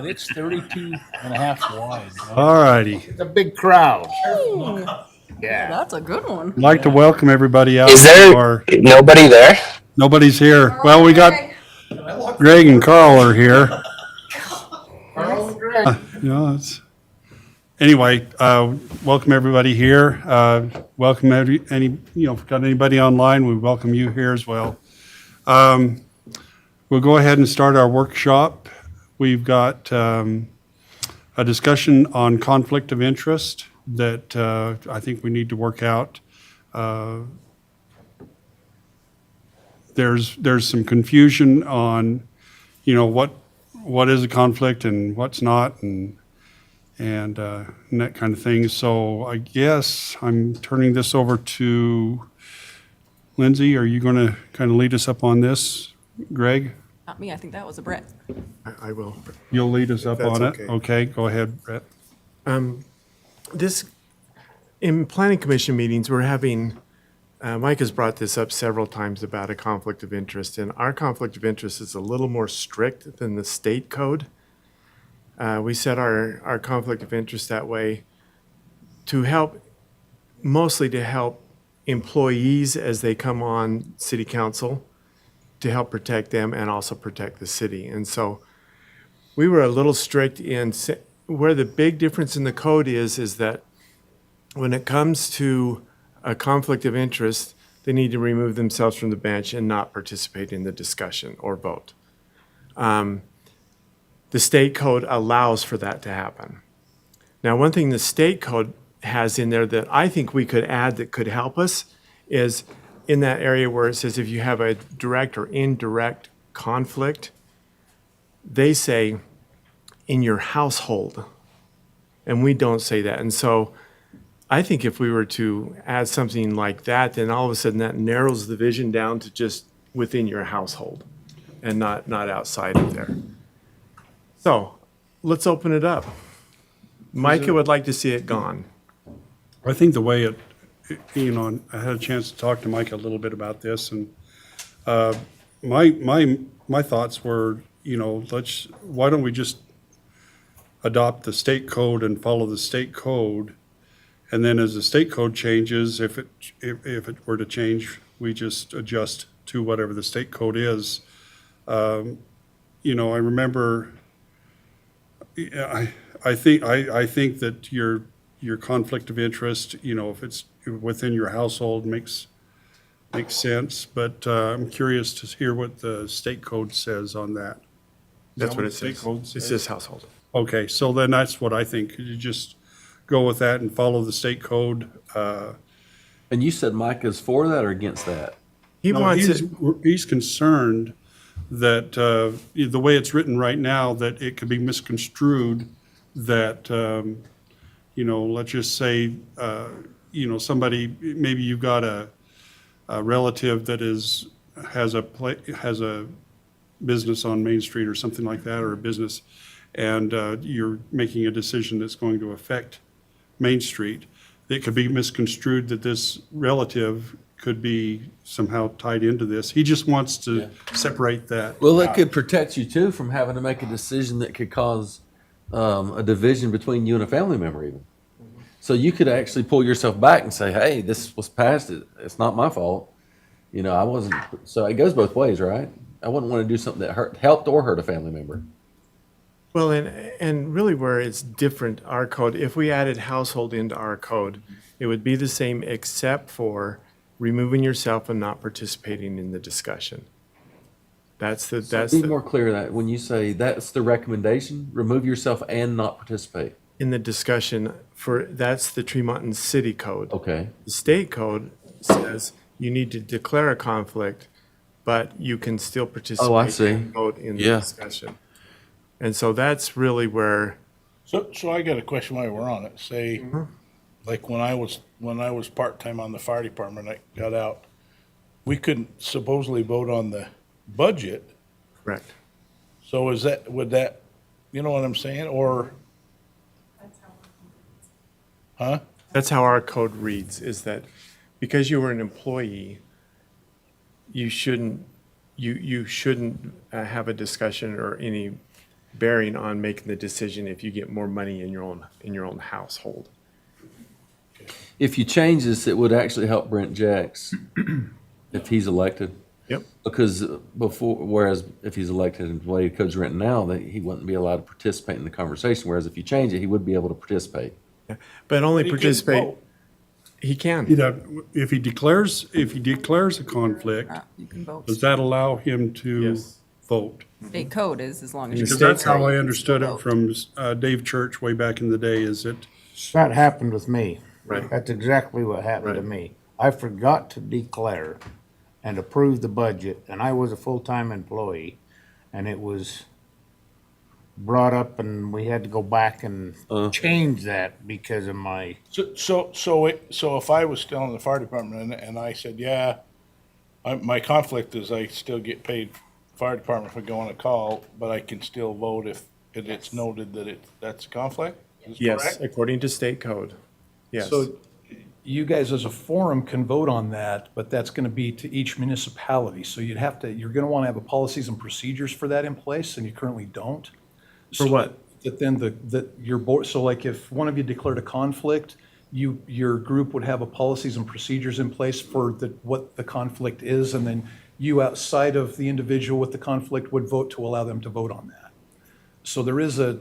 It's 32 and a half wide. All righty. It's a big crowd. Yeah, that's a good one. I'd like to welcome everybody out. Is there nobody there? Nobody's here. Well, we got Greg and Carl are here. Anyway, welcome everybody here. Welcome if got anybody online, we welcome you here as well. We'll go ahead and start our workshop. We've got a discussion on conflict of interest that I think we need to work out. There's some confusion on, what is a conflict and what's not, and that kind of thing. So I guess I'm turning this over to Lindsay. Are you going to kind of lead us up on this, Greg? Not me, I think that was a Brett. I will. You'll lead us up That's on it? okay. Okay, go ahead, Brett. This, in planning commission meetings, we're having, Mike has brought this up several times about a conflict of interest, and our conflict of interest is a little more strict than the state code. We set our conflict of interest that way mostly to help employees as they come on city council, to help protect them and also protect the city. And so we were a little strict in where the big difference in the code is that when it comes to a conflict of interest, they need to remove themselves from the bench and not participate in the discussion or vote. The state code allows for that to happen. Now, one thing the state code has in there that I think we could add that could help us is in that area where it says if you have a direct or indirect conflict, they say in your household, and we don't say that. And so I think if we were to add something like that, then all of a sudden that narrows the vision down to just within your household and not outside of there. So let's open it up. Micah would like to see it gone. I think the way it, I had a chance to talk to Mike a little bit about this, and my thoughts were, why don't we just adopt the state code and follow the state code, and then as the state code changes, if it were to change, we just adjust to whatever the state code is. I remember. I think that your conflict of interest, if it's within your household, makes sense. But I'm curious to hear what the state code says on that. That's what the it state says. code It says? says household. Okay, so then that's what I think. You just go with that and follow the state code. And you said Micah's for that or against that? He No, wants it. he's concerned that the way it's written right now, that it could be misconstrued, that, let's just say, somebody, maybe you've got a relative that has a business on Main Street or something like that, or a business, and you're making a decision that's going to affect Main Street. It could be misconstrued that this relative could be somehow tied into this. He just wants to separate that. Well, it could protect you too from having to make a decision that could cause a division between you and a family member even. So you could actually pull yourself back and say, hey, this was passed. It's not my fault. I wasn't. So it goes both ways, right? I wouldn't want to do something that helped or hurt a family member. Well, and really where it's different, our code, if we added household into our code, it would be the same except for removing yourself and not participating in the discussion. Be more clear that when you say that's the recommendation, remove yourself and not participate. In the discussion that's the Tremonton City Code. Okay. The state code says you need to declare a conflict, but you can still participate. Oh, I see. And vote in the Yeah. discussion. And so that's really where, So I got a question while we're on it. Say, like when I was part-time on the fire department, I got out, we couldn't supposedly vote on the budget. correct. So would that, you know what I'm saying? Or, huh? That's how our code reads, is that because you were an employee, you shouldn't have a discussion or any bearing on making the decision if you get more money in your own household. If you change this, it would actually help Brent Jacks if he's elected. Yep. Because whereas if he's elected and the way the code's written now, that he wouldn't be allowed to participate in the conversation, whereas if you change it, he would be able to participate. But only He could participate, vote. he can. If he declares a conflict, You can vote. does that allow him to Yes. vote? State code is as long as you. Because that's how I understood it from Dave Church way back in the day, is it? That happened with me. Right. That's exactly what happened to Right. me. I forgot to declare and approve the budget, and I was a full-time employee, and it was brought up, and we had to go back and change that because of my, So if I was still in the fire department and I said, yeah, my conflict is I still get paid fire department for going to call, but I can still vote if it's noted that that's a conflict? Is Yes, correct? according to state code. Yes. So you guys as a forum can vote on that, but that's going to be to each municipality. So you're going to want to have a policies and procedures for that in place, and you currently don't. For So what? That then your board, so like if one of you declared a conflict, your group would have a policies and procedures in place for what the conflict is, and then you outside of the individual with the conflict would vote to allow them to vote on that. So there's a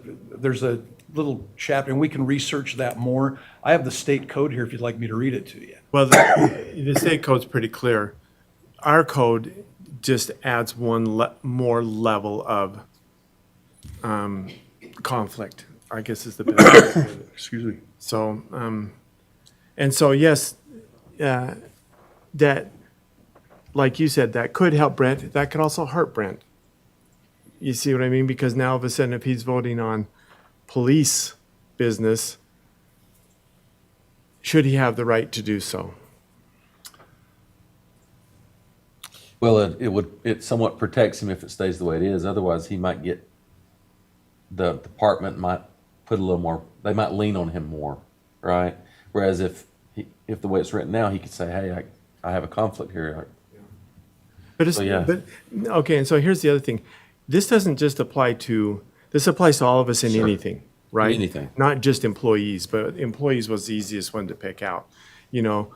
little chapter, and we can research that more. I have the state code here if you'd like me to read it to you. Well, the state code's pretty clear. Our code just adds one more level of conflict, I guess is the best way to put it. Excuse me. So, and so, yes, that, like you said, that could help Brent. That could also hurt Brent. You see what I mean? Because now all of a sudden, if he's voting on police business, should he have the right to do so? Well, it somewhat protects him if it stays the way it is. Otherwise, he might get, the department might put a little more, they might lean on him more, right? Whereas if the way it's written now, he could say, hey, I have a conflict here. But it's, So, yeah. but, okay, and so here's the other thing. This doesn't just apply to, this applies to all of us in Sure. anything, right? Anything. Not just employees, but employees was the easiest one to pick out. You know,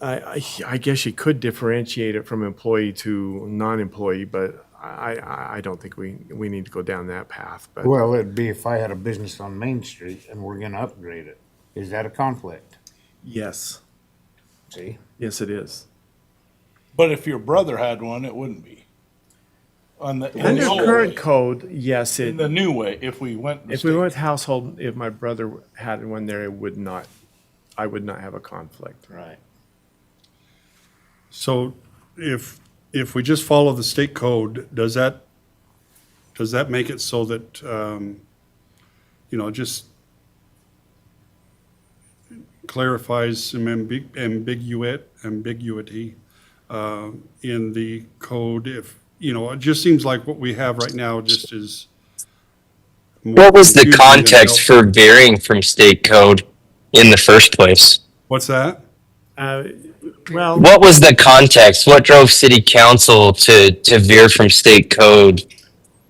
I guess you could differentiate it from employee to non-employee, but I don't think we need to go down that path, but. well, it'd be if I had a business on Main Street and we're gonna upgrade it. Is that a conflict? Yes, See? yes, it is. But if your brother had one, it wouldn't be. In Under the old current way. code, yes, In the new way, if we went. the if we state- went with household, if my brother had one there, I would not have a conflict. Right. So if we just follow the state code, does that make it so that, just clarifies some ambiguity in the code? If, it just seems like what we have right now just is. more What was the confusing than context for helpful. varying from state code in the first place? What's that? Well, What was the context? What drove city council to veer from state code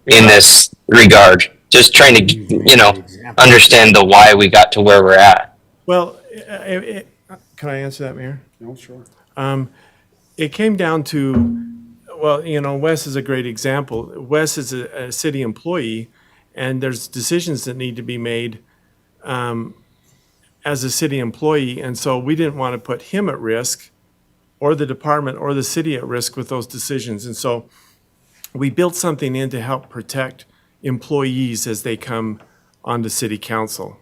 in this regard? Just trying to, understand the why we got to where we're at. well, can I answer that, Mayor? No, sure. It came down to, well, Wes is a great example. Wes is a city employee, and there's decisions that need to be made as a city employee, and so we didn't want to put him at risk, or the department, or the city at risk with those decisions. And so we built something in to help protect employees as they come onto city council.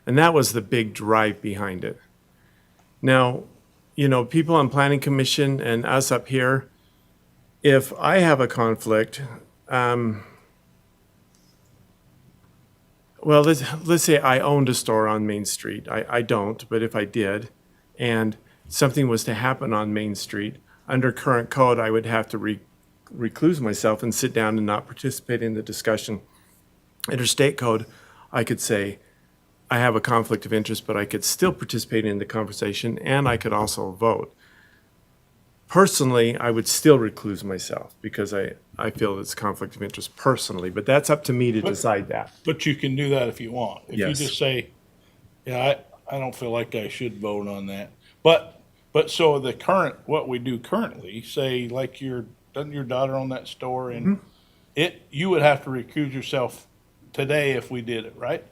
And that was the big drive behind it. Now, people on planning commission and us up here, if I have a conflict, well, let's say I owned a store on Main Street. I don't, but if I did, and something was to happen on Main Street, under current code, I would have to recluse myself and sit down and not participate in the discussion. Under state code, I could say, I have a conflict of interest, but I could still participate in the conversation, and I could also vote. personally, I would still recluse myself because I feel it's a conflict of interest personally, but that's up to me to decide that. But you can do that if you want. If you Yes. just say, yeah, I don't feel like I should vote on that. But so the current, what we do currently, say like doesn't your daughter own that store and you would have to recuse yourself today if we did it, right?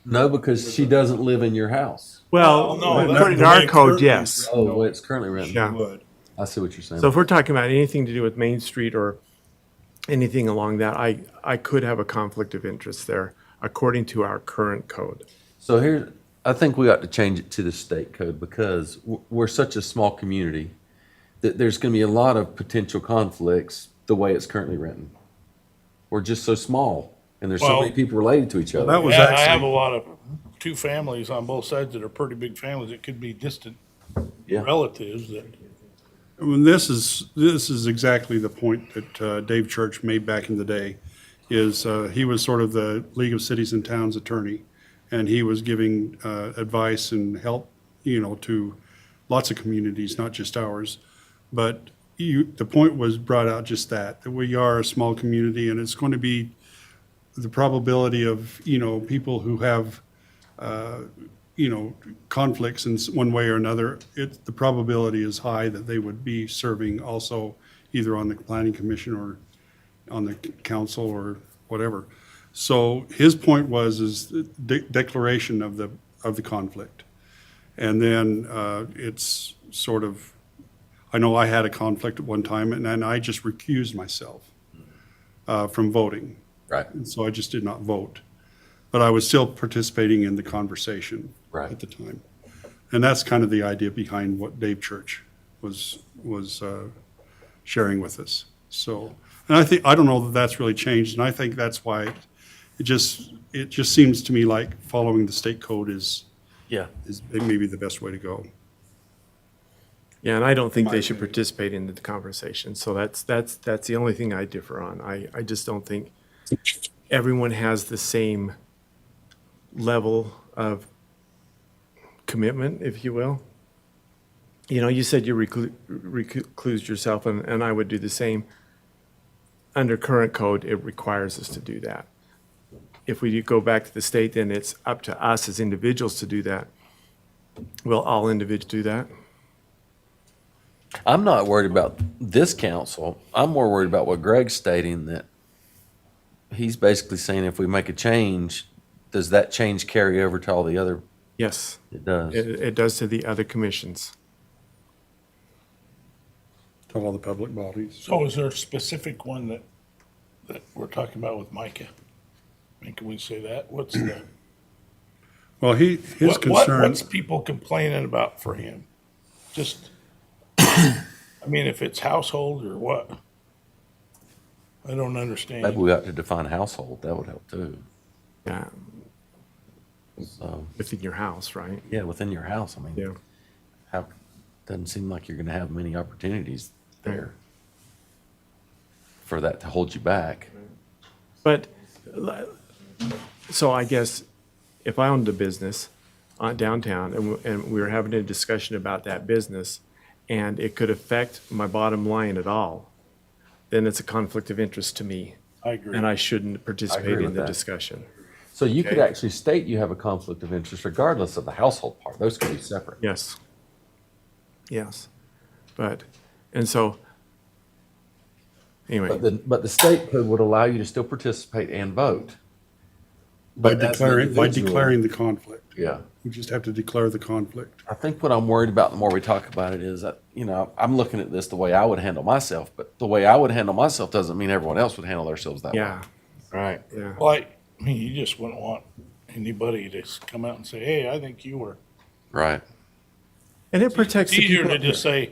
No, because she doesn't live in your house. Well, no, in that's our the way code, it's yes. Oh, the way it's currently written. Yeah. Would. I see what you're saying. So if we're talking about anything to do with Main Street or anything along that, I could have a conflict of interest there according to our current code. So here, I think we ought to change it to the state code because we're such a small community that there's going to be a lot of potential conflicts the way it's currently written. We're just so small and there's so Well, many people related to each other. that was Yeah, I have a actually, lot of two families on both sides that are pretty big families. It could be distant Yeah. relatives that. and this is exactly the point that Dave Church made back in the day, is he was sort of the League of Cities and Towns attorney, and he was giving advice and help, to lots of communities, not just ours. But the point was brought out just that we are a small community, and it's going to be the probability of, people who have, conflicts in one way or another. The probability is high that they would be serving also either on the planning commission or on the council or whatever. So his point is the declaration of the conflict. And then it's sort of, I know I had a conflict at one time, and then I just recused myself from voting. Right. And so I just did not vote. But I was still participating in the conversation Right. at the time. And that's kind of the idea behind what Dave Church was sharing with us. So, and I don't know that that's really changed, and I think that's why it just seems to me like following the state code is maybe the best way to go. Yeah, and I don't think they should participate in the conversation. So that's the only thing I differ on. I just don't think everyone has the same level of commitment, if you will. You said you reclused yourself, and I would do the same. Under current code, it requires us to do that. If we go back to the state, then it's up to us as individuals to do that. Will all individuals do that? I'm not worried about this council. I'm more worried about what Greg's stating, that he's basically saying if we make a change, does that change carry over to all the other? Yes, It does. it does to the other commissions. To all the public bodies. So is there a specific one that we're talking about with Micah? Can we say that? What's the, Well, his concern. what's people complaining about for him? Just, if it's household or what? I don't Maybe understand. we ought to define household. That would help too. Yeah, So, within your house, right? yeah, within your house. Yeah. Doesn't seem like you're going to have many opportunities there for that to hold you back. But, so I guess if I owned a business downtown and we were having a discussion about that business and it could affect my bottom line at all, then it's a conflict of interest to me I agree. and I shouldn't participate in with the that. discussion. So you could Okay. actually state you have a conflict of interest regardless of the household part. Those could be separate. Yes. Yes. And so, anyway, But the state code would allow you to still participate and vote. By But as an declaring individual- the conflict. Yeah. We just have to declare the conflict. I think what I'm worried about the more we talk about it is that, I'm looking at this the way I would handle myself, but the way I would handle myself doesn't mean everyone else would handle themselves that way. yeah, Right. yeah. You just wouldn't want anybody to come out and say, hey, I think you were. Right. And it protects It's the easier people. to just say,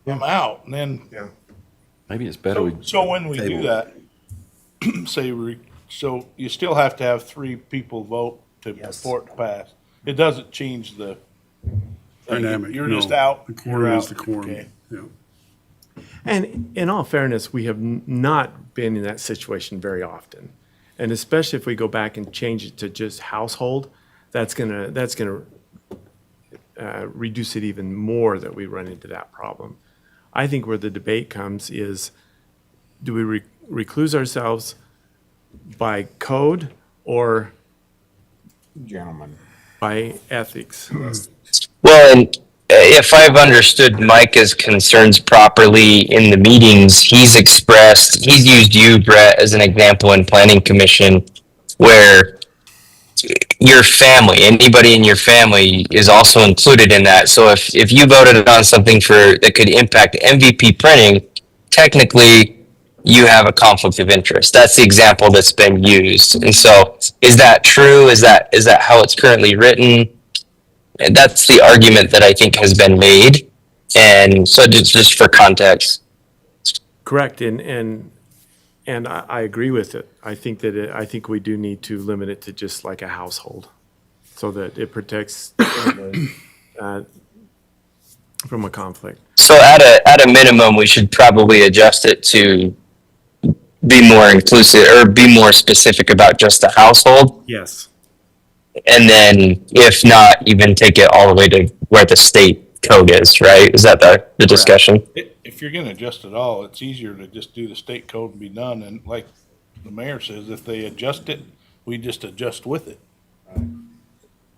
I'm out, and then. Yeah. Maybe it's better. So when we do table that, so you still have to have 3 people vote for it to pass. It doesn't change the. Dynamic. You're no. just out. The you're quorum is out. the quorum. Okay. Yeah. And in all fairness, we have not been in that situation very often. And especially if we go back and change it to just household, that's gonna reduce it even more that we run into that problem. I think where the debate comes is, do we recluse ourselves by code or Gentlemen. by ethics? Well, and if I've understood Micah's concerns properly in the meetings, he's used you, Brett, as an example in planning commission where your family, anybody in your family is also included in that. So if you voted on something that could impact MVP printing, technically you have a conflict of interest. That's the example that's been used. And so is that true? Is that how it's currently written? And that's the argument that I think has been made. And so just for context. Correct, and I agree with it. I think I think we do need to limit it to just like a household, so that it protects from a conflict. So at a minimum, we should probably adjust it to be more inclusive or be more specific about just the household. Yes. And then if not, even take it all the way to where the state code is, right? Is that the discussion? If you're gonna adjust it all, it's easier to just do the state code and be done, and like the mayor says, if they adjust it, we just adjust with it.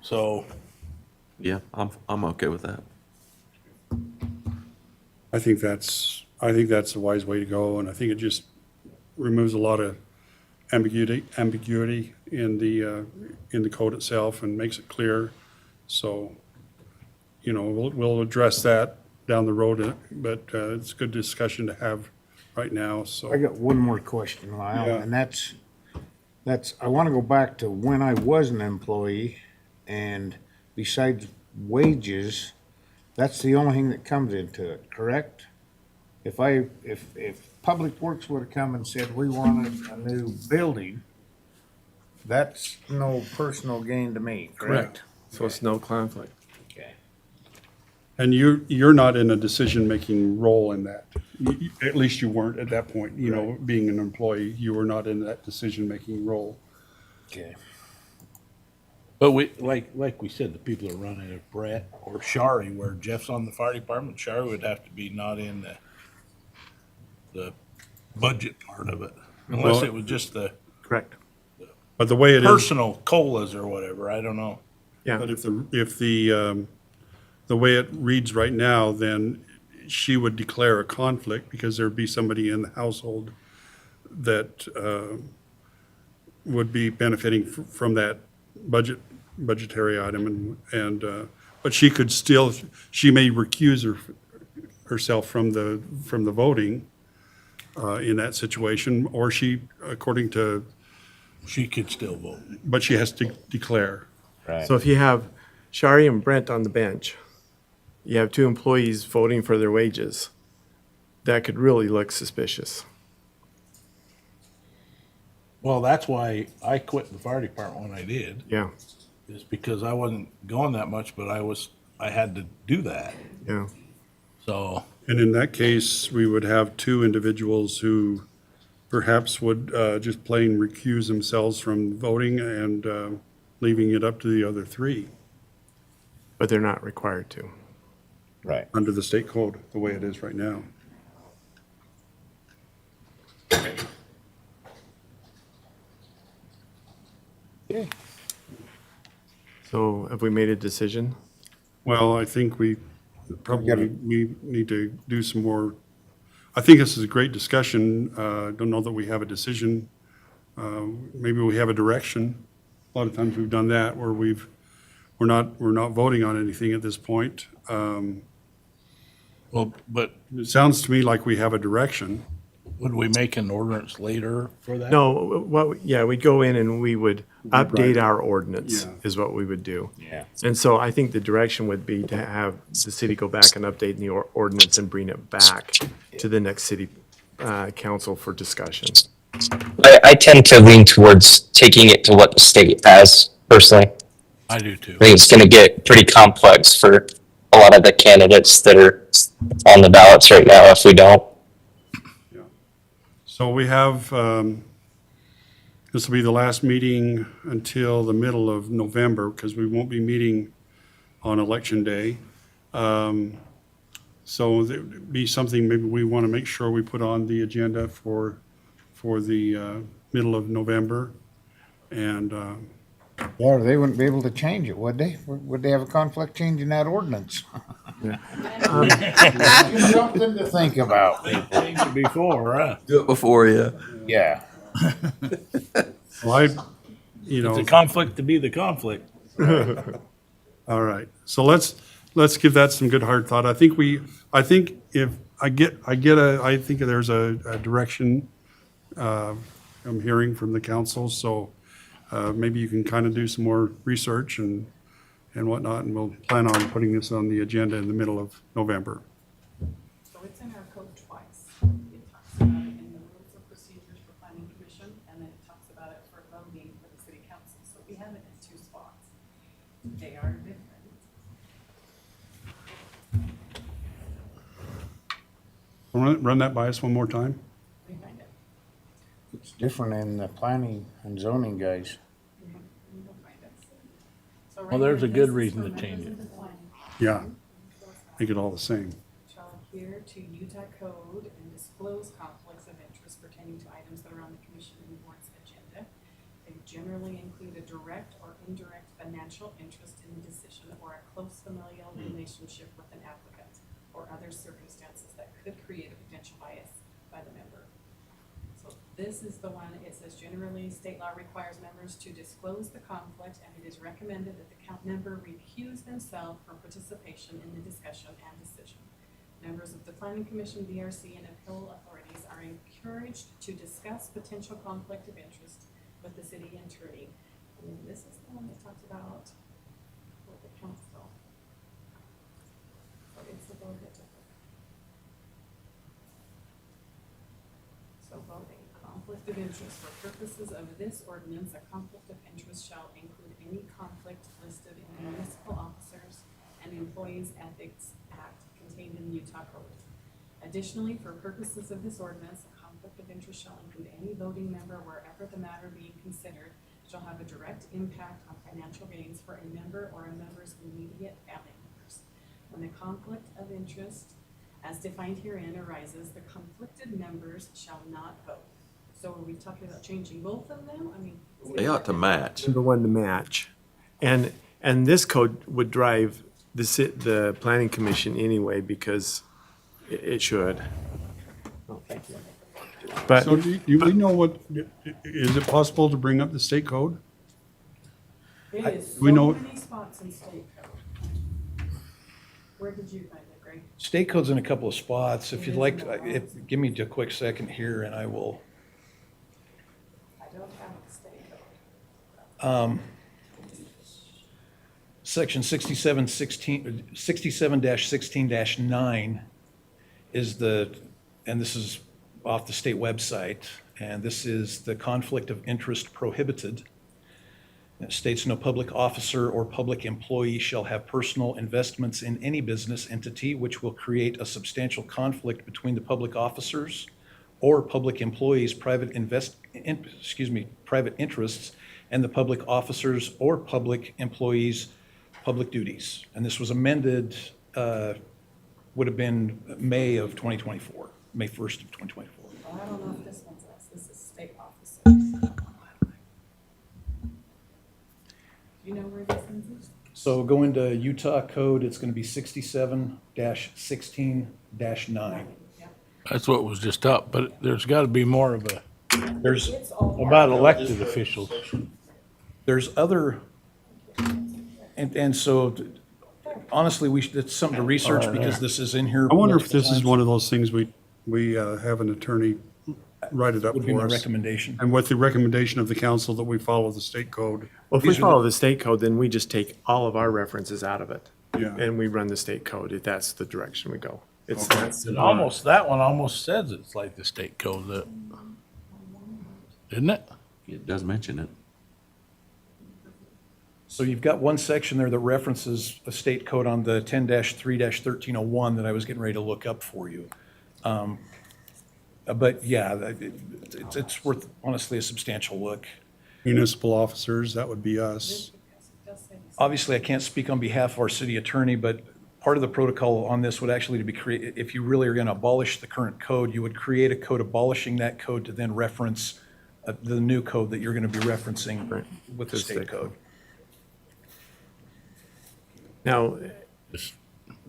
So, Yeah, I'm okay with that. I think that's a wise way to go, and I think it just removes a lot of ambiguity in the code itself and makes it clear. So, we'll address that down the road, but it's a good discussion to have right now, so. I got one more question, Lyle, Yeah. and that's, I want to go back to when I was an employee, and besides wages, that's the only thing that comes into it, correct? If Public Works would have come and said, we wanted a new building, that's no personal gain to me, correct? So it's no conflict. Okay. And you're not in a decision-making role in that. At least you weren't at that point, being an employee, you were not in that decision-making role. Okay. but like we said, the people are running it, Brett or Shari, where Jeff's on the fire department, Shari would have to be not in the budget part of it, unless Well- it was just the Correct. But the way it is, personal colas or whatever, I don't know. Yeah. but if the way it reads right now, then she would declare a conflict because there'd be somebody in the household that would be benefiting from that budgetary item, but she may recuse herself from the voting in that situation, or according to, She could still vote. but she has to declare. So if you have Shari and Brent on the bench, you have two employees voting for their wages, that could really look suspicious. Well, that's why I quit the fire department when I did, Yeah, is because I wasn't going that much, but I had to do that. yeah. So, And in that case, we would have two individuals who perhaps would just plain recuse themselves from voting and leaving it up to the other three But they're not required to. Right. under the state code, the way it is right now. So have we made a decision? Well, I think we need to do some more. I think this is a great discussion. Don't know that we have a decision. Maybe we have a direction. A lot of times we've done that where we're not voting on anything at this point. well, but It sounds to me like we have a direction. would we make an ordinance later for that? No, we'd go in and we would update our ordinance, Yeah. is what we would do. Yeah. And so I think the direction would be to have the city go back and update the ordinance and bring it back to the next city council for discussion. I tend to lean towards taking it to what the state has personally. I do too. I think it's going to get pretty complex for a lot of the candidates that are on the ballots right now if we don't. So we have, this will be the last meeting until the middle of November because we won't be meeting on Election Day. So that would be something maybe we want to make sure we put on the agenda for the middle of November. And, Yeah, they wouldn't be able to change it, would they? Would they have a conflict changing that ordinance? Something to think about. Changed it before, huh? Do it before, yeah. Yeah. well, It's a conflict to be the conflict. all right. So let's give that some good hard thought. I think if I think there's a direction, I'm hearing from the council. So, maybe you can kind of do some more research and whatnot, and we'll plan on putting this on the agenda in the middle of November. So it's in our code twice. It talks about it in the rules of procedures for planning commission, and then it talks about it for voting for the city council. So we have it in two spots. They are different. Run that by us one more time. We find it. It's different in the planning and zoning guys. We don't find it. So right Well, there's here, a good this is reason for to change it. members of the planning Yeah, make it all the same. shall adhere to Utah code and disclose conflicts of interest pertaining to items that are on the commission and board's agenda. They generally include a direct or indirect financial interest in the decision or a close familial relationship with an applicant or other circumstances that could create a potential bias by the member. So this is the one, it says generally, state law requires members to disclose the conflict, and it is recommended that the member recuse themselves from participation in the discussion and decision. Members of the planning commission, BRC, and appeal authorities are encouraged to discuss potential conflict of interest with the city attorney. And then this is the one that talks about with the council. So it's a little bit different. So voting, conflict of interest. For purposes of this ordinance, a conflict of interest shall include any conflict listed in the municipal officers and employees ethics act contained in the Utah code. Additionally, for purposes of this ordinance, a conflict of interest shall include any voting member wherever the matter being considered shall have a direct impact on financial gains for a member or a member's immediate family members. When a conflict of interest as defined herein arises, the conflicted members shall not vote. So are we talking about changing both of them? I mean. They ought to match. Number one to match. And this code would drive the planning commission anyway, because it should. But So do we know what, is it possible to bring up the state code? It is we know- so many spots in state code. Where did you find it, Greg? State code's in a couple of spots. If you'd like, give me a quick second here and I will. I don't have the state code. Section 67-16-9 is and this is off the state website, and this is the conflict of interest prohibited. It states no public officer or public employee shall have personal investments in any business entity which will create a substantial conflict between the public officers or public employees' private interests and the public officers or public employees' public duties. And this was amended, would have been May of 2024, May 1st of 2024. Well, I don't know if this one's us. This is state officers. Do you know where this one's is? So going to Utah code, it's going to be 67-16-9. That's what was just up, but there's gotta be more of a, There's, It's all. about elected officials. there's other, and so honestly, it's something to research because this is in here. I wonder if this is multiple one of those things we have an attorney write it up times. Would be my for us. recommendation. And with the recommendation of the council that we follow the state code. well, if we These are follow the state code, then we just take all of our references out of it. Yeah. And we run the state code, if that's the direction we go. It's that It simple. almost, that one almost says it's like the state code, that, isn't it? It does mention it. So you've got one section there that references a state code on the 10-3-1301 that I was getting ready to look up for you. But yeah, it's worth honestly a substantial look. Municipal officers, that would be us. Yes, it does say this. Obviously, I can't speak on behalf of our city attorney, but part of the protocol on this would actually be create, if you really are going to abolish the current code, you would create a code abolishing that code to then reference the new code that you're going to be referencing with the state code. Now,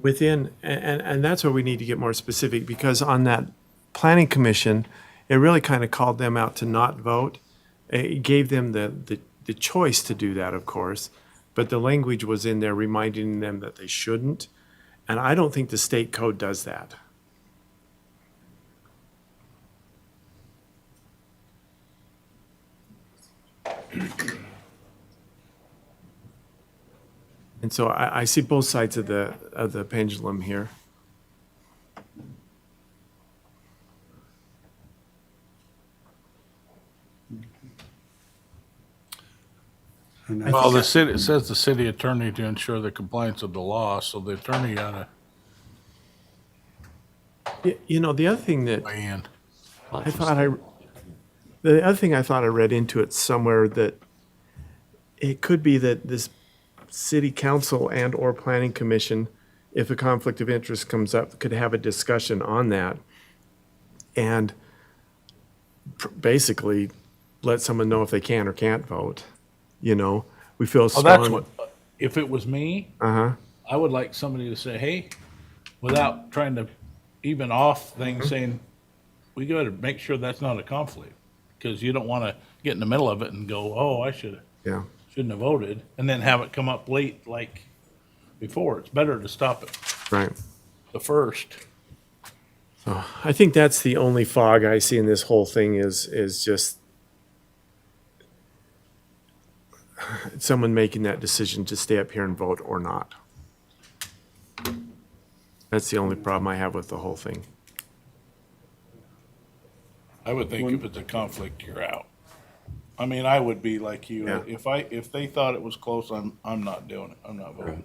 within, and that's where we need to get more specific, because on that planning commission, it really kind of called them out to not vote. It gave them the choice to do that, of course, but the language was in there reminding them that they shouldn't. And I don't think the state code does that. And so I see both sides of the pendulum here. Well, the city, it says the city attorney to ensure the compliance of the law, so the attorney gotta You know, the other thing that weigh in. the other thing I thought I read into it somewhere, that it could be that this city council and or planning commission, if a conflict of interest comes up, could have a discussion on that and basically let someone know if they can or can't vote. You know, we feel Oh, strong. that's what, if it was me, Uh-huh. I would like somebody to say, hey, without trying to even off things, saying, we gotta make sure that's not a conflict. Cause you don't wanna get in the middle of it and go, oh, I shouldn't have voted, and then have it come up late like before. It's better to stop it Right. the first. I think that's the only fog I see in this whole thing is just someone making that decision to stay up here and vote or not. That's the only problem I have with the whole thing. I would think if it's a conflict, you're out. I mean, I would be like you. Yeah. If they thought it was close, I'm not doing it. I'm not voting.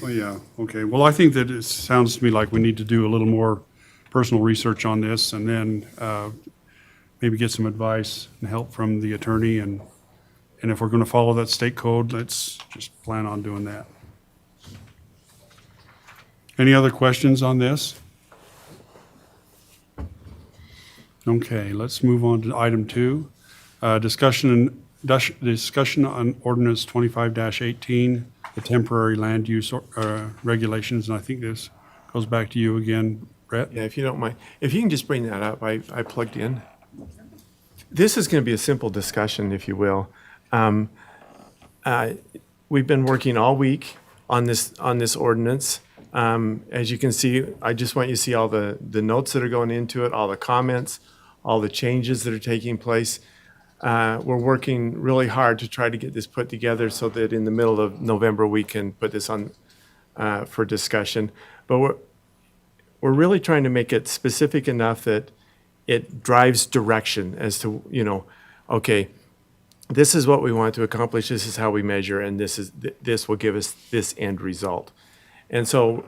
Oh, yeah, okay. Well, I think that it sounds to me like we need to do a little more personal research on this and then maybe get some advice and help from the attorney. And if we're going to follow that state code, let's just plan on doing that. Any other questions on this? Okay, let's move on to item 2. Discussion on ordinance 25-18, the temporary land use regulations. And I think this goes back to you again, Brett. Yeah, if you don't mind, if you can just bring that up, I plugged in. This is going to be a simple discussion, if you will. We've been working all week on this ordinance. As you can see, I just want you to see all the notes that are going into it, all the comments, all the changes that are taking place. We're working really hard to try to get this put together so that in the middle of November, we can put this on for discussion. But we're really trying to make it specific enough that it drives direction as to, you know, okay, this is what we want to accomplish, this is how we measure, and this will give us this end result. And so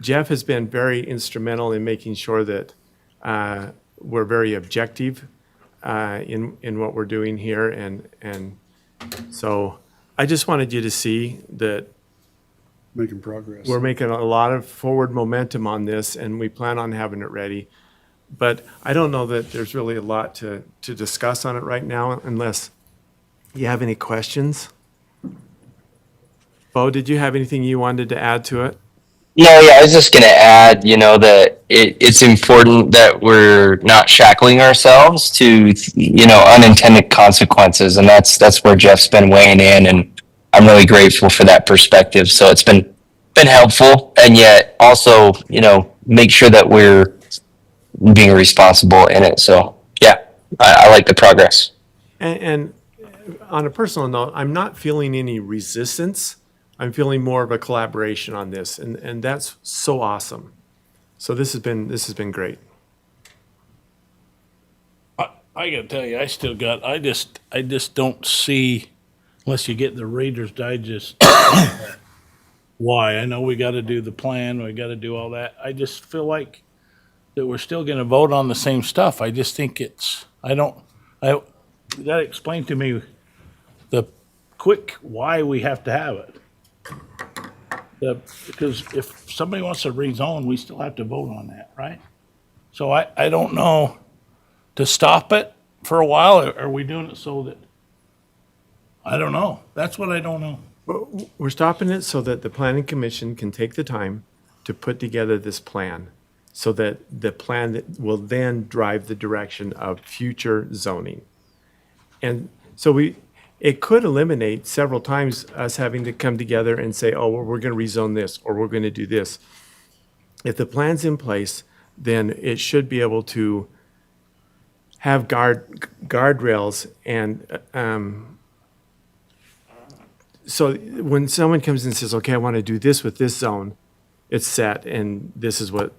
Jeff has been very instrumental in making sure that we're very objective in what we're doing here. And so I just wanted you to see that Making progress. we're making a lot of forward momentum on this, and we plan on having it ready. But I don't know that there's really a lot to discuss on it right now, unless you have any questions. Bo, did you have anything you wanted to add to it? No, yeah, I was just gonna add, that it's important that we're not shackling ourselves to, unintended consequences, and that's where Jeff's been weighing in, and I'm really grateful for that perspective. So it's been helpful, and yet also, make sure that we're being responsible in it. So yeah, I like the progress. And on a personal note, I'm not feeling any resistance. I'm feeling more of a collaboration on this, and that's so awesome. So this has been great. I gotta tell you, I just don't see, unless you get the Reader's Digest, why. I know we gotta do the plan, we gotta do all that. I just feel like that we're still gonna vote on the same stuff. I just think you gotta explain to me the quick why we have to have it. Because if somebody wants to rezone, we still have to vote on that, right? So I don't know, to stop it for a while, or are we doing it so that, I don't know. That's what I don't know. We're stopping it so that the planning commission can take the time to put together this plan, so that the plan that will then drive the direction of future zoning. And so it could eliminate several times us having to come together and say, oh, well, we're gonna rezone this, or we're gonna do this. If the plan's in place, then it should be able to have guardrails and, so when someone comes in and says, okay, I want to do this with this zone, it's set, and this is what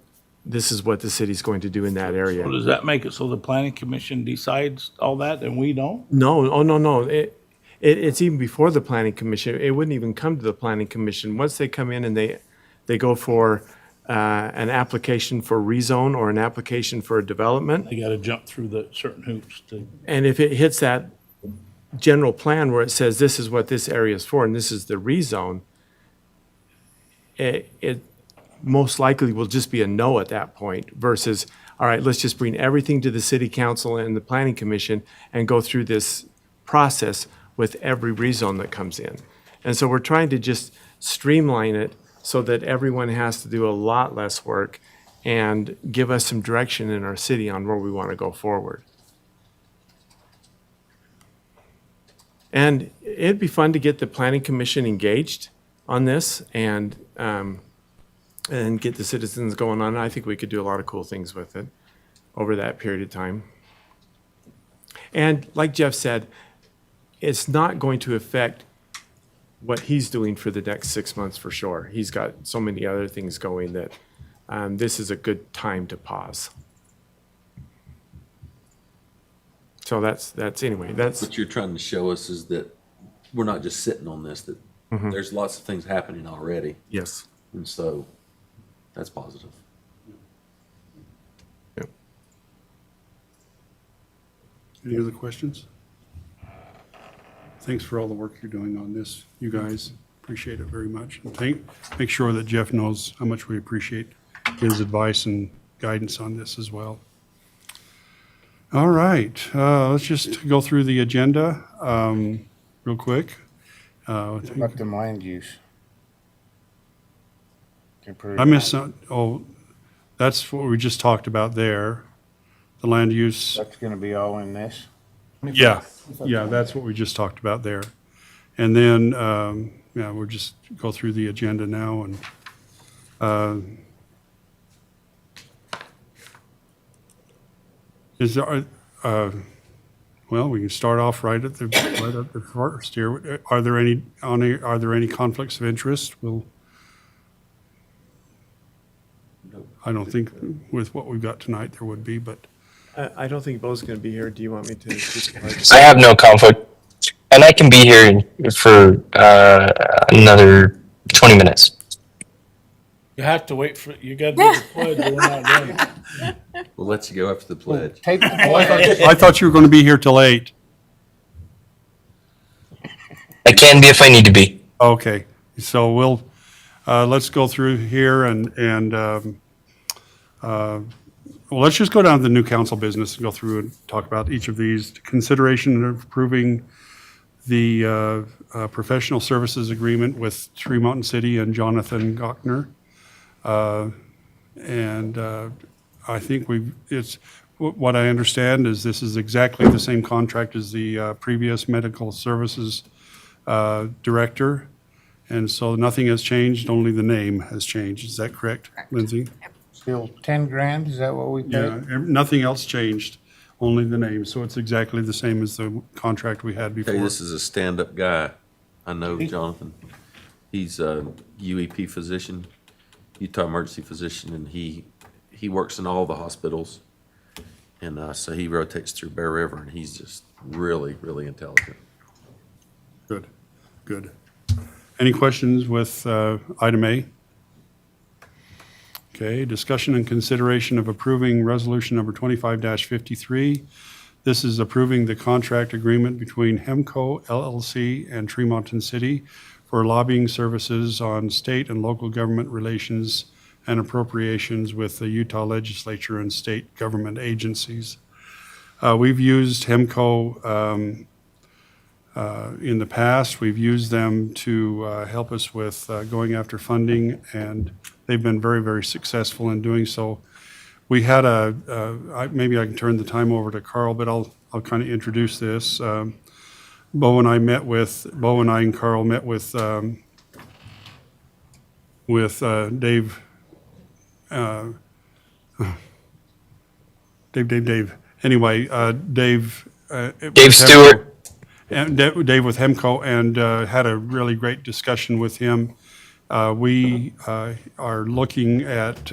the city's going to do in that area. So does that make it so the planning commission decides all that and we don't? No, oh, no. It's even before the planning commission. It wouldn't even come to the planning commission. Once they come in and they go for an application for rezone or an application for a development, They gotta jump through the certain hoops to. and if it hits that general plan where it says this is what this area is for and this is the rezone, it most likely will just be a no at that point versus, all right, let's just bring everything to the city council and the planning commission and go through this process with every rezone that comes in. And so we're trying to just streamline it so that everyone has to do a lot less work and give us some direction in our city on where we want to go forward. And it'd be fun to get the planning commission engaged on this and get the citizens going on. I think we could do a lot of cool things with it over that period of time. And like Jeff said, it's not going to affect what he's doing for the next 6 months for sure. He's got so many other things going that this is a good time to pause. So that's What you're trying to show us is that we're not just sitting on this, that there's lots of things happening already. yes. And so that's positive. Yep. Any other questions? Thanks for all the work you're doing on this, you guys. Appreciate it very much. And make sure that Jeff knows how much we appreciate his advice and guidance on this as well. All right, let's just go through the agenda real quick. About them land use. I missed some, that's what we just talked about there, the land use. That's gonna be all in this? Yeah, that's what we just talked about there. And then, we'll just go through the agenda now and, is there, well, we can start off right at the first here. Are there any conflicts of interest? I don't think with what we've got tonight there would be, but. I don't think Bo's going to be here. Do you want me to? I have no conflict, and I can be here for another 20 minutes. You have to wait for, you gotta do the pledge, or we're not done. We'll let you go after the pledge. Take the pledge. I thought you were going to be here till 8. I can be if I need to be. Okay, so we'll, let's go through here well, let's just go down to the new council business and go through and talk about each of these. Consideration of approving the professional services agreement with Tree Mountain City and Jonathan Gochner. I think what I understand is this is exactly the same contract as the previous medical services director. And so nothing has changed, only the name has changed. Is that correct, Lindsay? Still 10 grand, is that what we paid? Yeah, nothing else changed, only the name. So it's exactly the same as the contract we had Hey, before. this is a stand-up guy. I know Jonathan. He's a UEP physician, Utah emergency physician, and he works in all the hospitals. And so he rotates through Bear River, and he's just really, really intelligent. Good, good. Any questions with item A? Okay, discussion and consideration of approving resolution number 25-53, This is approving the contract agreement between Hemco LLC and Tremonton City for lobbying services on state and local government relations and appropriations with the Utah legislature and state government agencies. We've used Hemco in the past. We've used them to help us with going after funding, and they've been very, very successful in doing so. We had maybe I can turn the time over to Carl, but I'll kind of introduce this. Bo and I and Carl met with Dave. Dave. Anyway, Dave. Dave Stewart. And Dave with Hemco, and had a really great discussion with him. We are looking at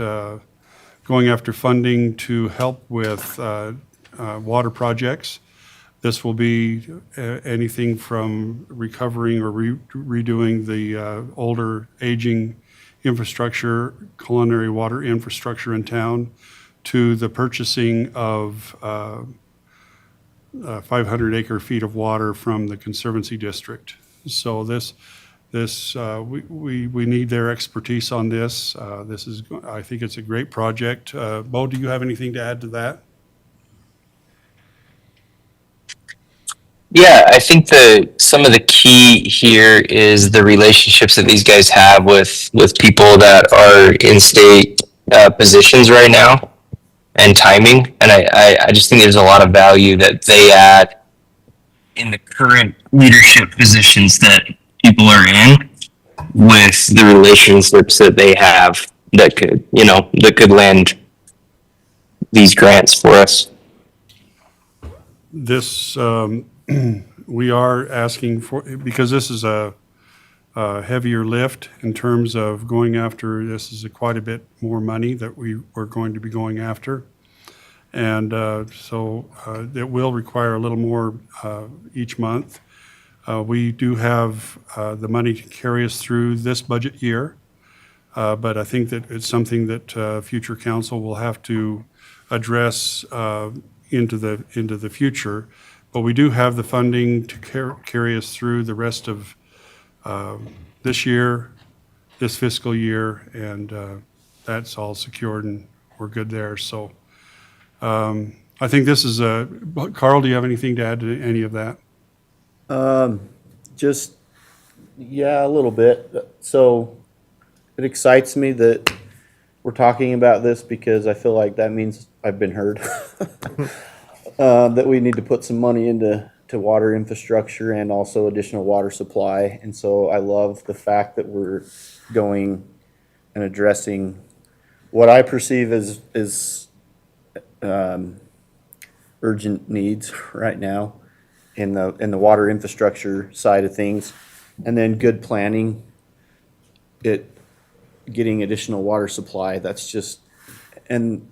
going after funding to help with water projects. This will be anything from recovering or redoing the older aging infrastructure, culinary water infrastructure in town, to the purchasing of 500 acre feet of water from the Conservancy District. So we need their expertise on this. I think it's a great project. Bo, do you have anything to add to that? Yeah, I think some of the key here is the relationships that these guys have with people that are in state positions right now, and timing. And I just think there's a lot of value that they add in the current leadership positions that people are in, with the relationships that they have that could land these grants for us. This, we are asking for, because this is a heavier lift in terms of going after, this is quite a bit more money that we are going to be going after. And so it will require a little more each month. We do have the money to carry us through this budget year, but I think that it's something that future council will have to address into the future. But we do have the funding to carry us through the rest of this year, this fiscal year, and that's all secured and we're good there. So I think this is Carl, do you have anything to add to any of that? Just, yeah, a little bit. So it excites me that we're talking about this because I feel like that means I've been heard. That we need to put some money into water infrastructure and also additional water supply. And so I love the fact that we're going and addressing what I perceive as urgent needs right now in the water infrastructure side of things, and then good planning, getting additional water supply. That's just, and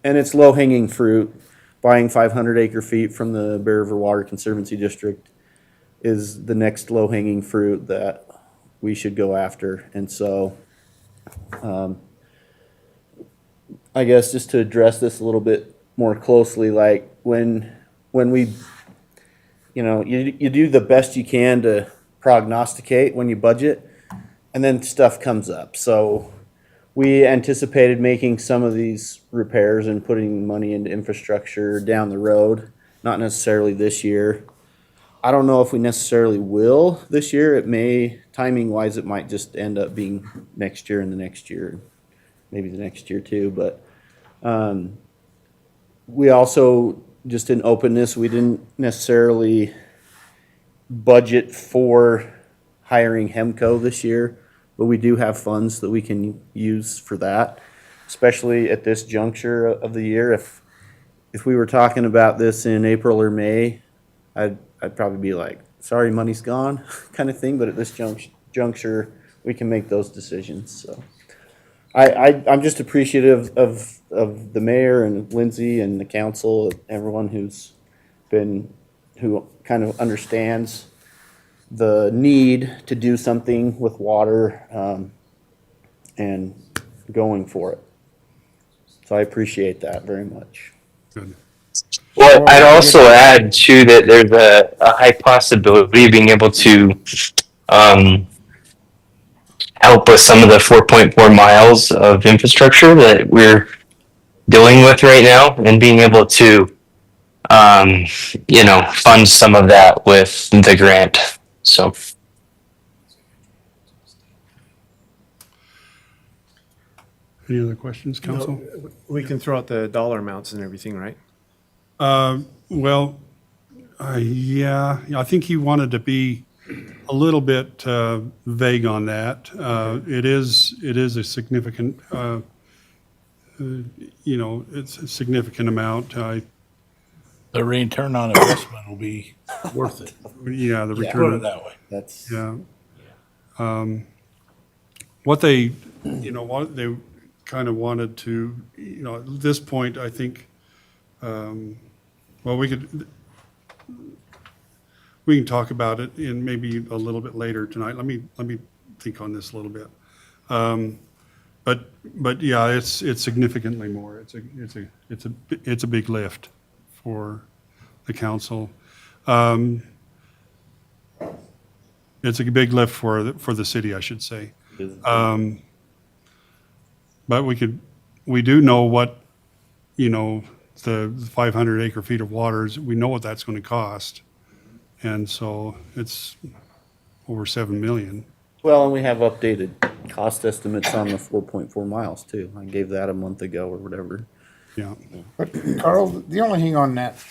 it's low hanging fruit. Buying 500 acre feet from the Bear River Water Conservancy District is the next low hanging fruit that we should go after. And so, I guess just to address this a little bit more closely, like when we, you do the best you can to prognosticate when you budget, and then stuff comes up. So we anticipated making some of these repairs and putting money into infrastructure down the road, not necessarily this year. I don't know if we necessarily will this year. It may, timing wise, it might just end up being next year and the next year, maybe the next year too. But we also, just in openness, we didn't necessarily budget for hiring Hemco this year, but we do have funds that we can use for that, especially at this juncture of the year. If we were talking about this in April or May, I'd probably be like, sorry, money's gone kind of thing. But at this juncture, we can make those decisions. So I'm just appreciative of the mayor and Lindsay and the council, everyone who kind of understands the need to do something with water, and going for it. So I appreciate that very much. Good. Well, I'd also add too that there's a high possibility of being able to um, help with some of the 4.4 miles of infrastructure that we're dealing with right now, and being able to, fund some of that with the grant. So, Any other questions, council? We can throw out the dollar amounts and everything, right? Well, yeah, I think he wanted to be a little bit vague on that. It is a significant, it's a significant amount. The return on investment will be worth it. Yeah, the Put it return, that way. That's, yeah. What they, what they kind of wanted to, at this point, I think, well, we can talk about it in maybe a little bit later tonight. Let me think on this a little bit. But yeah, it's significantly more. It's a big lift for the council. It's a big lift for the city, I should say. But we do know what, the 500 acre feet of waters, we know what that's going to cost. And so it's over 7 million. well, and we have updated cost estimates on the 4.4 miles too. I gave that a month ago or whatever. Yeah. But Carl, the only thing on that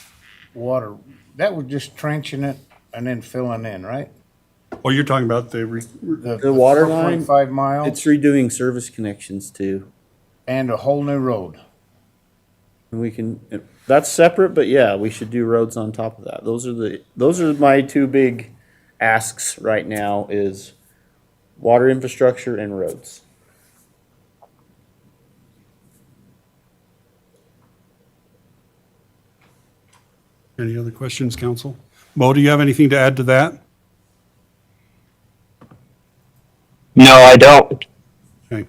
water, that was just trenching it and then filling in, right? Oh, you're talking about the The water line, 4.5 miles it's redoing service connections too. and a whole new road. And we can, that's separate, but yeah, we should do roads on top of that. Those are my two big asks right now is water infrastructure and roads. Any other questions, council? Mo, do you have anything to add to that? no, I don't. Okay.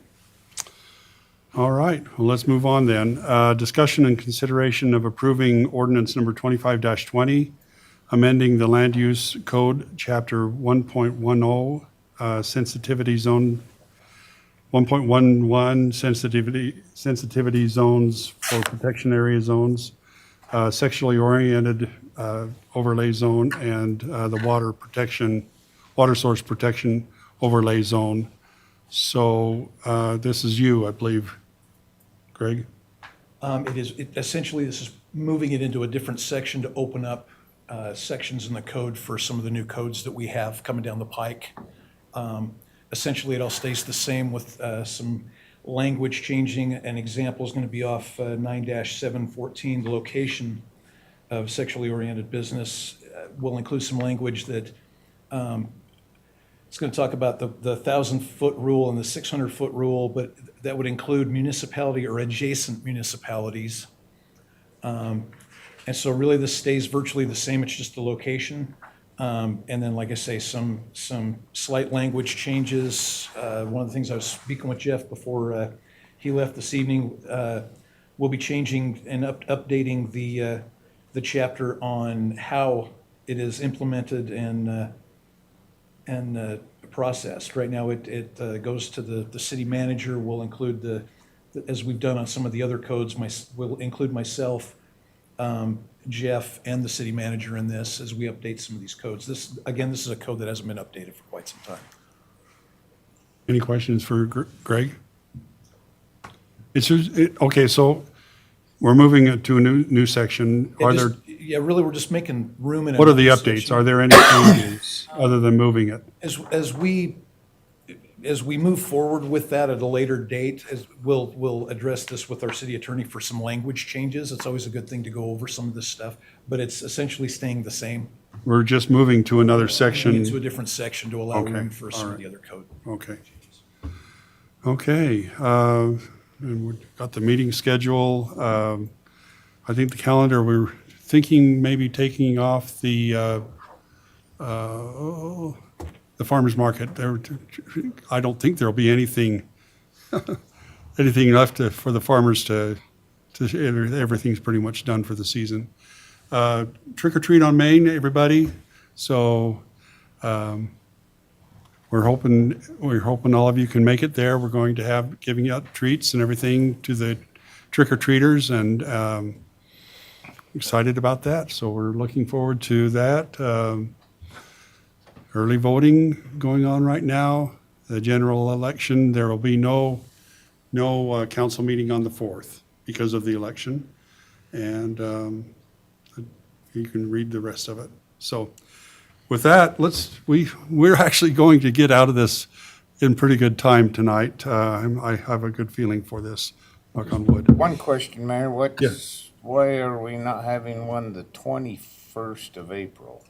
All right, well, let's move on then. Discussion and consideration of approving ordinance number 25-20, amending the land use code, chapter 1.10, sensitivity zone, 1.11, sensitivity zones for protection area zones, sexually oriented overlay zone, and the water source protection overlay zone. So this is you, I believe, Greg? Essentially, this is moving it into a different section to open up sections in the code for some of the new codes that we have coming down the pike. Essentially, it all stays the same with some language changing. An example is going to be off 9-714, the location of sexually oriented business. Will include some language that it's going to talk about the 1,000-foot rule and the 600-foot rule, but that would include municipality or adjacent municipalities. And so really this stays virtually the same, it's just the location. And then, like I say, some slight language changes. One of the things I was speaking with Jeff before he left this evening, we'll be changing and updating the chapter on how it is implemented and processed. Right now, it goes to the city manager. We'll include as we've done on some of the other codes, we'll include myself, Jeff, and the city manager in this as we update some of these codes. This is a code that hasn't been updated for quite some time. Any questions for Greg? Okay, so we're moving it to a new section. Are there, Yeah, really, we're just making room in. what are the another updates? section. Are there any changes other than moving it? As we move forward with that at a later date, we'll address this with our city attorney for some language changes. It's always a good thing to go over some of this stuff, but it's essentially staying the same. We're just moving to another section. Into a different section to allow Okay, room for some all of right. the other code. Okay. Okay, and we've got the meeting schedule. I think the calendar, we're thinking maybe taking off the farmer's market. I don't think there'll be anything left for the farmers to, everything's pretty much done for the season. trick or treat on Main, everybody. So we're hoping all of you can make it there. We're going to have giving out treats and everything to the trick or treaters, and excited about that. So we're looking forward to that. Early voting going on right now. The general election, there will be no council meeting on the 4th because of the election. And you can read the rest of it. So with that, we're actually going to get out of this in pretty good time tonight. I have a good feeling for this, knock on wood. One question, Mayor, Yes. why are we not having one the 21st of April?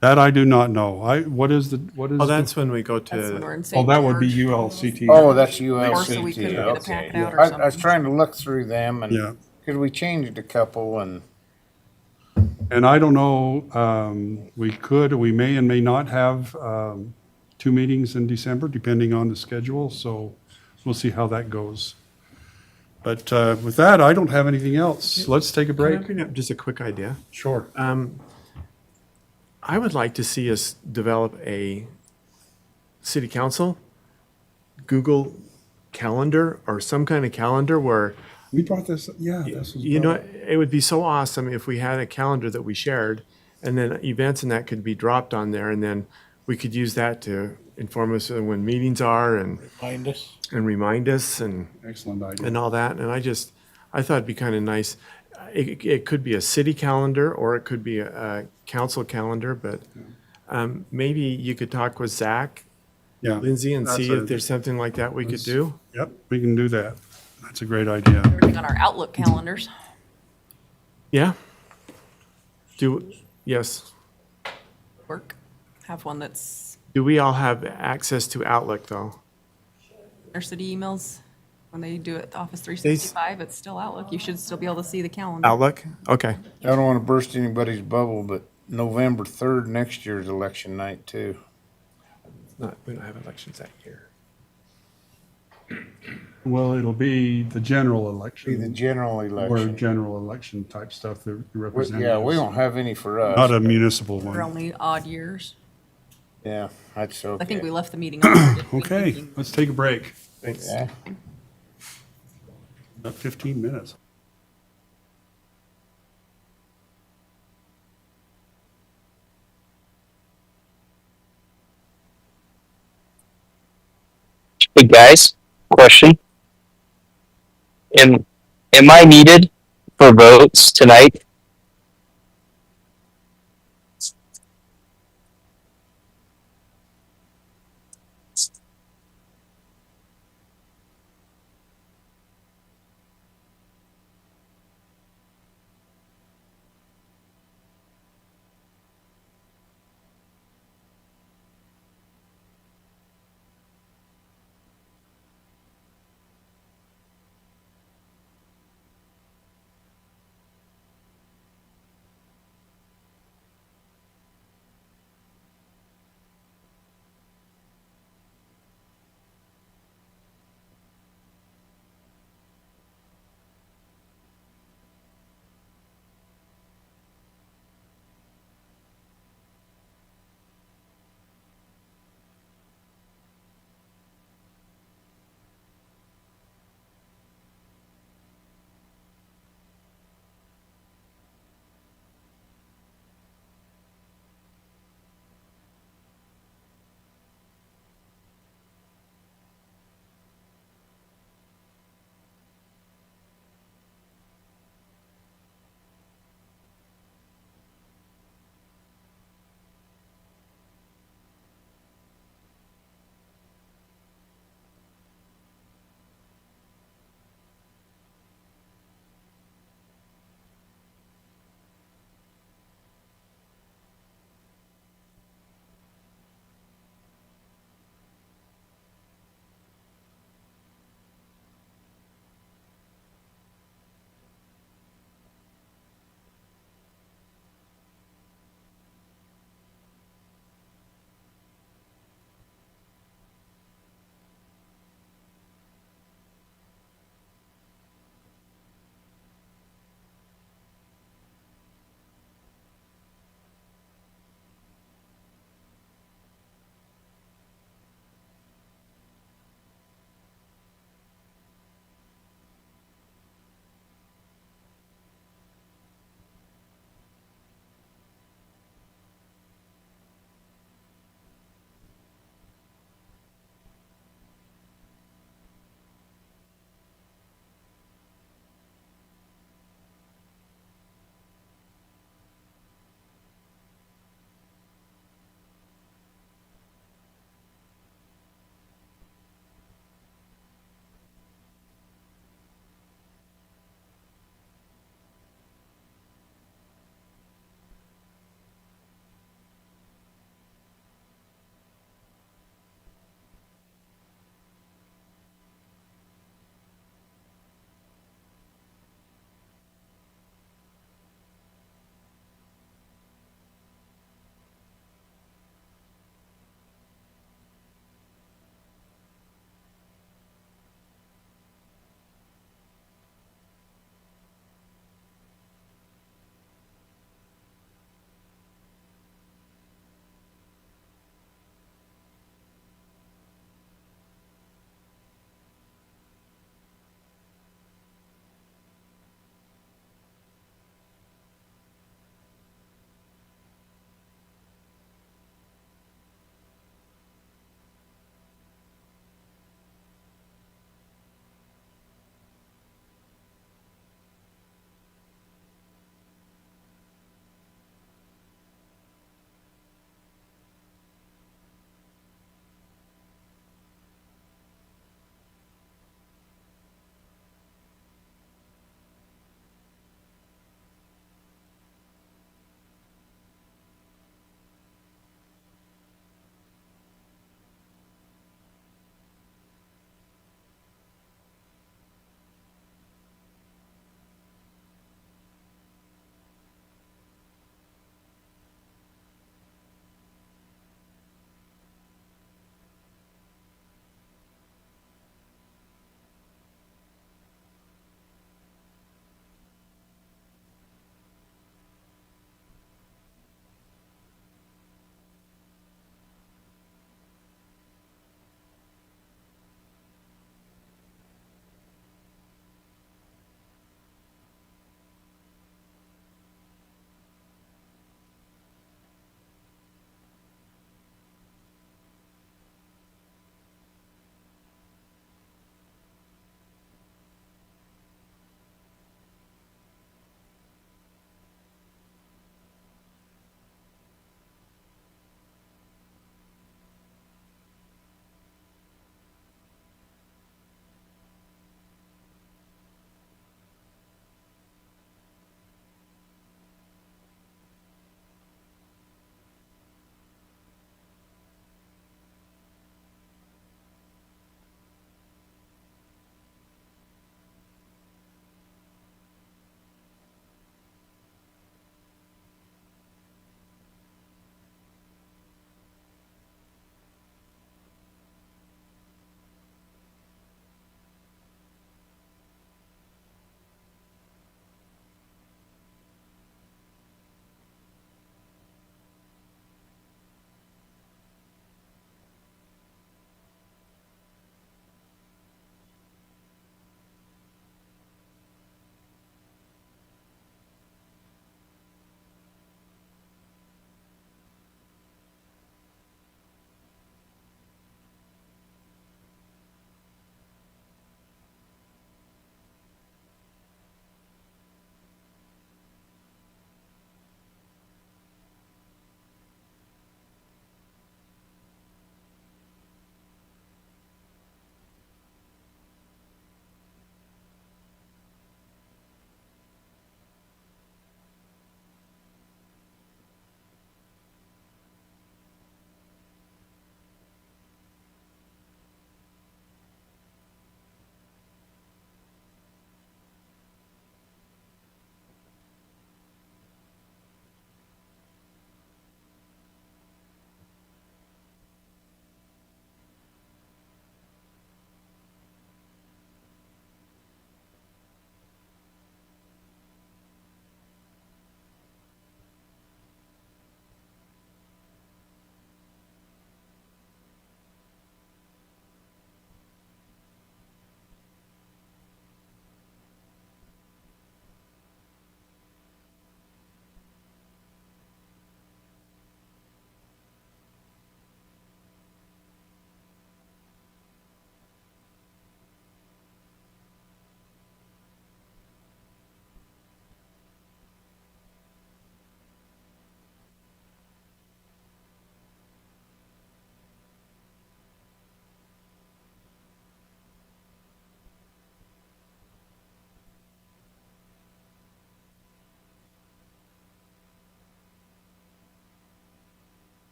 That I do not know. What is Oh, that's when we go That's when we're to, in St. that would be George. ULCT. Oh, that's Or so we ULCT, couldn't get a packet okay. out or I was something. trying to look through them Yeah. and, because we changed a couple and, And I don't know, we may and may not have 2 meetings in December, depending on the schedule, so we'll see how that goes. But with that, I don't have anything else. Let's take a can I break. bring up just a quick idea? Sure. I would like to see us develop a city council Google Calendar or some kind of calendar where, We brought this, yeah, this was. you know, it would be so awesome if we had a calendar that we shared and then events and that could be dropped on there, and then we could use that to inform us of when meetings are and Find us. remind us and Excellent idea. and all that. And I thought it'd be kind of nice. It could be a city calendar or it could be a council calendar, but maybe you could talk with Zach, Yeah. Lindsay, and That's see a- if there's something like that we could do. Yep, we can do that. That's a great idea. Everything on our Outlook calendars. Yeah. Yes. Work. Have one that's Do we all have access to Outlook though? our city emails. When they do it, Office 365, it's still Outlook. You should still be able to see the calendar. Outlook? Okay. I don't want to burst anybody's bubble, but November 3rd next year is election night too. We don't have elections that year. Well, it'll be the general Be the election, general or election. general election type stuff, the representatives. Yeah, we don't have any for us. Not a municipal They're one. only odd years. Yeah, that's okay. I think we left the meeting open. didn't we? Okay, Thinking- let's take a break. Thanks. Yeah. About 15 minutes. Hey guys, question. Am I needed for votes tonight?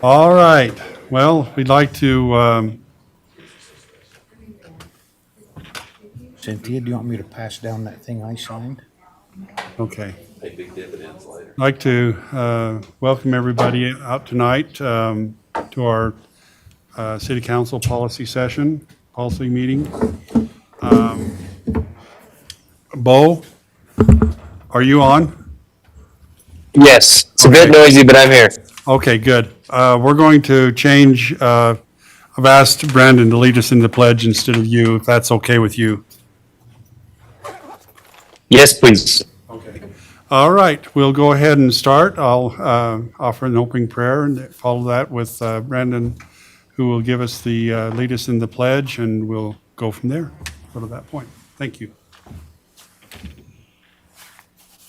All right, well, we'd like to, Cynthia, do you want me to pass down that thing I signed? okay. Pay big dividends later. I'd like to welcome everybody out tonight to our city council policy session, policy meeting. Bo, are you on? Yes, it's a bit noisy, but I'm here. Okay, good. We're going to change, I've asked Brandon to lead us in the pledge instead of you, if that's okay with you. Yes, please. All right, we'll go ahead and start. I'll offer an opening prayer and follow that with Brandon, who will give us the, lead us in the pledge, and we'll go from there, go to that point. Thank you.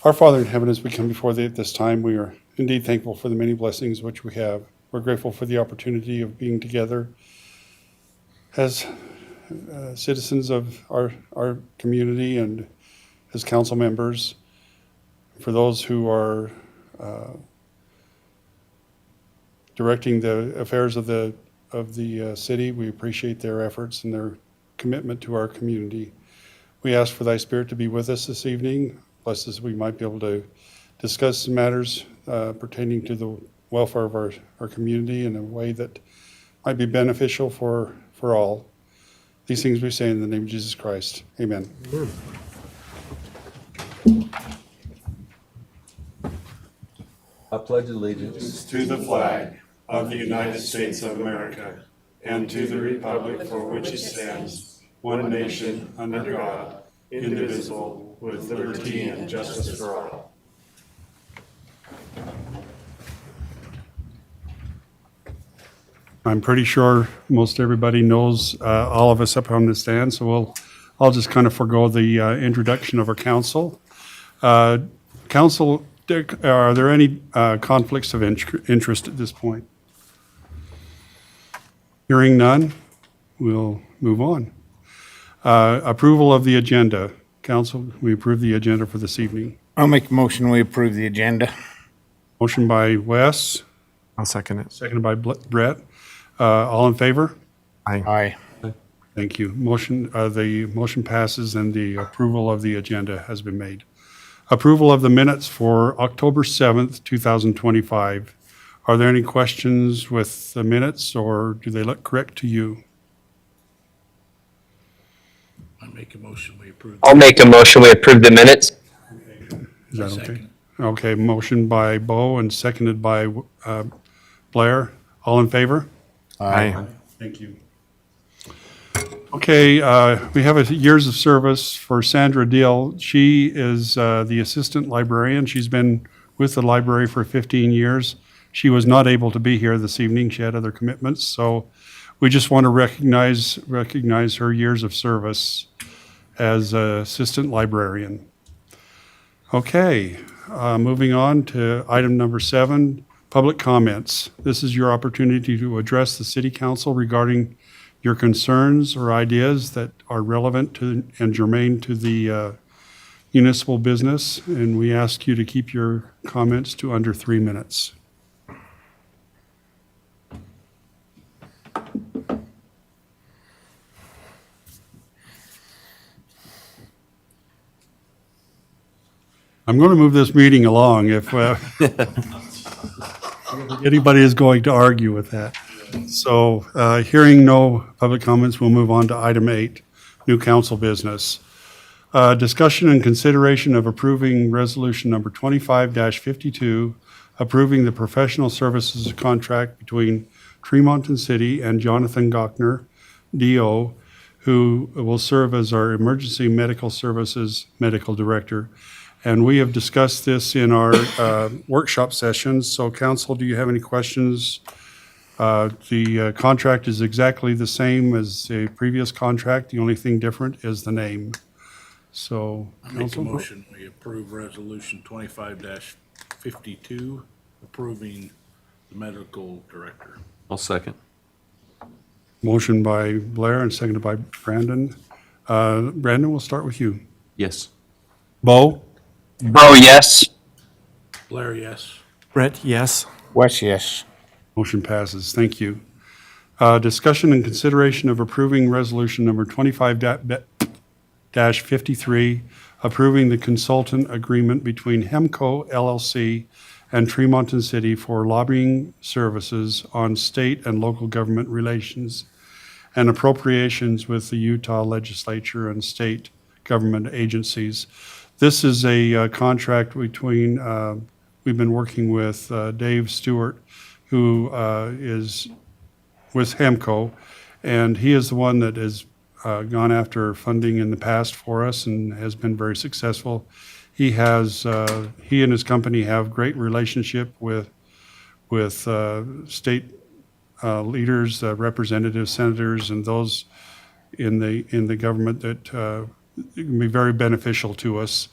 Our Father in heaven, as we come before thee at this time, we are indeed thankful for the many blessings which we have. We're grateful for the opportunity of being together as citizens of our community and as council members. For those who are directing the affairs of the city, we appreciate their efforts and their commitment to our community. We ask for thy spirit to be with us this evening. Bless us, we might be able to discuss matters pertaining to the welfare of our community in a way that might be beneficial for all. These things we say in the name of Jesus Christ. Amen. I pledge allegiance To the flag of the United States of America and to the republic for which it stands, one nation, under God, indivisible, with liberty and justice for all. I'm pretty sure most everybody knows all of us up on the stand, so I'll just kind of forego the introduction of our council. Council, Dick, are there any conflicts of interest at this point? Hearing none, we'll move on. Approval of the agenda. Council, we approve the agenda for this evening. I'll make a motion, we approve the agenda. Motion by Wes, I'll second it. seconded by Brett. All in favor? Aye. Thank you. The motion passes and the approval of the agenda has been made. Approval of the minutes for October 7th, 2025. Are there any questions with the minutes, or do they look correct to you? I make a motion, we approve. I'll make a motion. We approve the minutes. Is that okay? Second. Okay, motion by Bo and seconded by Blair. All in favor? Aye. Thank you. Okay, we have years of service for Sandra Deal. She is the assistant librarian. She's been with the library for 15 years. She was not able to be here this evening. She had other commitments, so we just want to recognize her years of service as assistant librarian. Okay, moving on to item number 7, public comments. This is your opportunity to address the city council regarding your concerns or ideas that are relevant to and germane to the municipal business, and we ask you to keep your comments to under 3 minutes. I'm going to move this meeting along if anybody is going to argue with that. So, hearing no public comments, we'll move on to item 8, new council business. Discussion and consideration of approving resolution number 25-52, approving the professional services contract between Tremonton City and Jonathan Gochner, DO, who will serve as our emergency medical services medical director. And we have discussed this in our workshop sessions. So council, do you have any questions? The contract is exactly the same as the previous contract. The only thing different is the name. So, I make a council, motion, we approve resolution 25-52, approving the medical director. I'll second. motion by Blair and seconded by Brandon. Brandon, we'll start with you. Yes. Bo? Bo, yes. Blair, yes. Brett, yes. Wes, yes. Motion passes. Thank you. Discussion and consideration of approving resolution number 25-53, approving the consultant agreement between Hemco LLC and Tremonton City for lobbying services on state and local government relations and appropriations with the Utah legislature and state government agencies. This is a contract between, we've been working with Dave Stewart, who is with Hemco, and he is the one that has gone after funding in the past for us and has been very successful. He and his company have great relationship with state leaders, representatives, senators, and those in the government that can be very beneficial to us.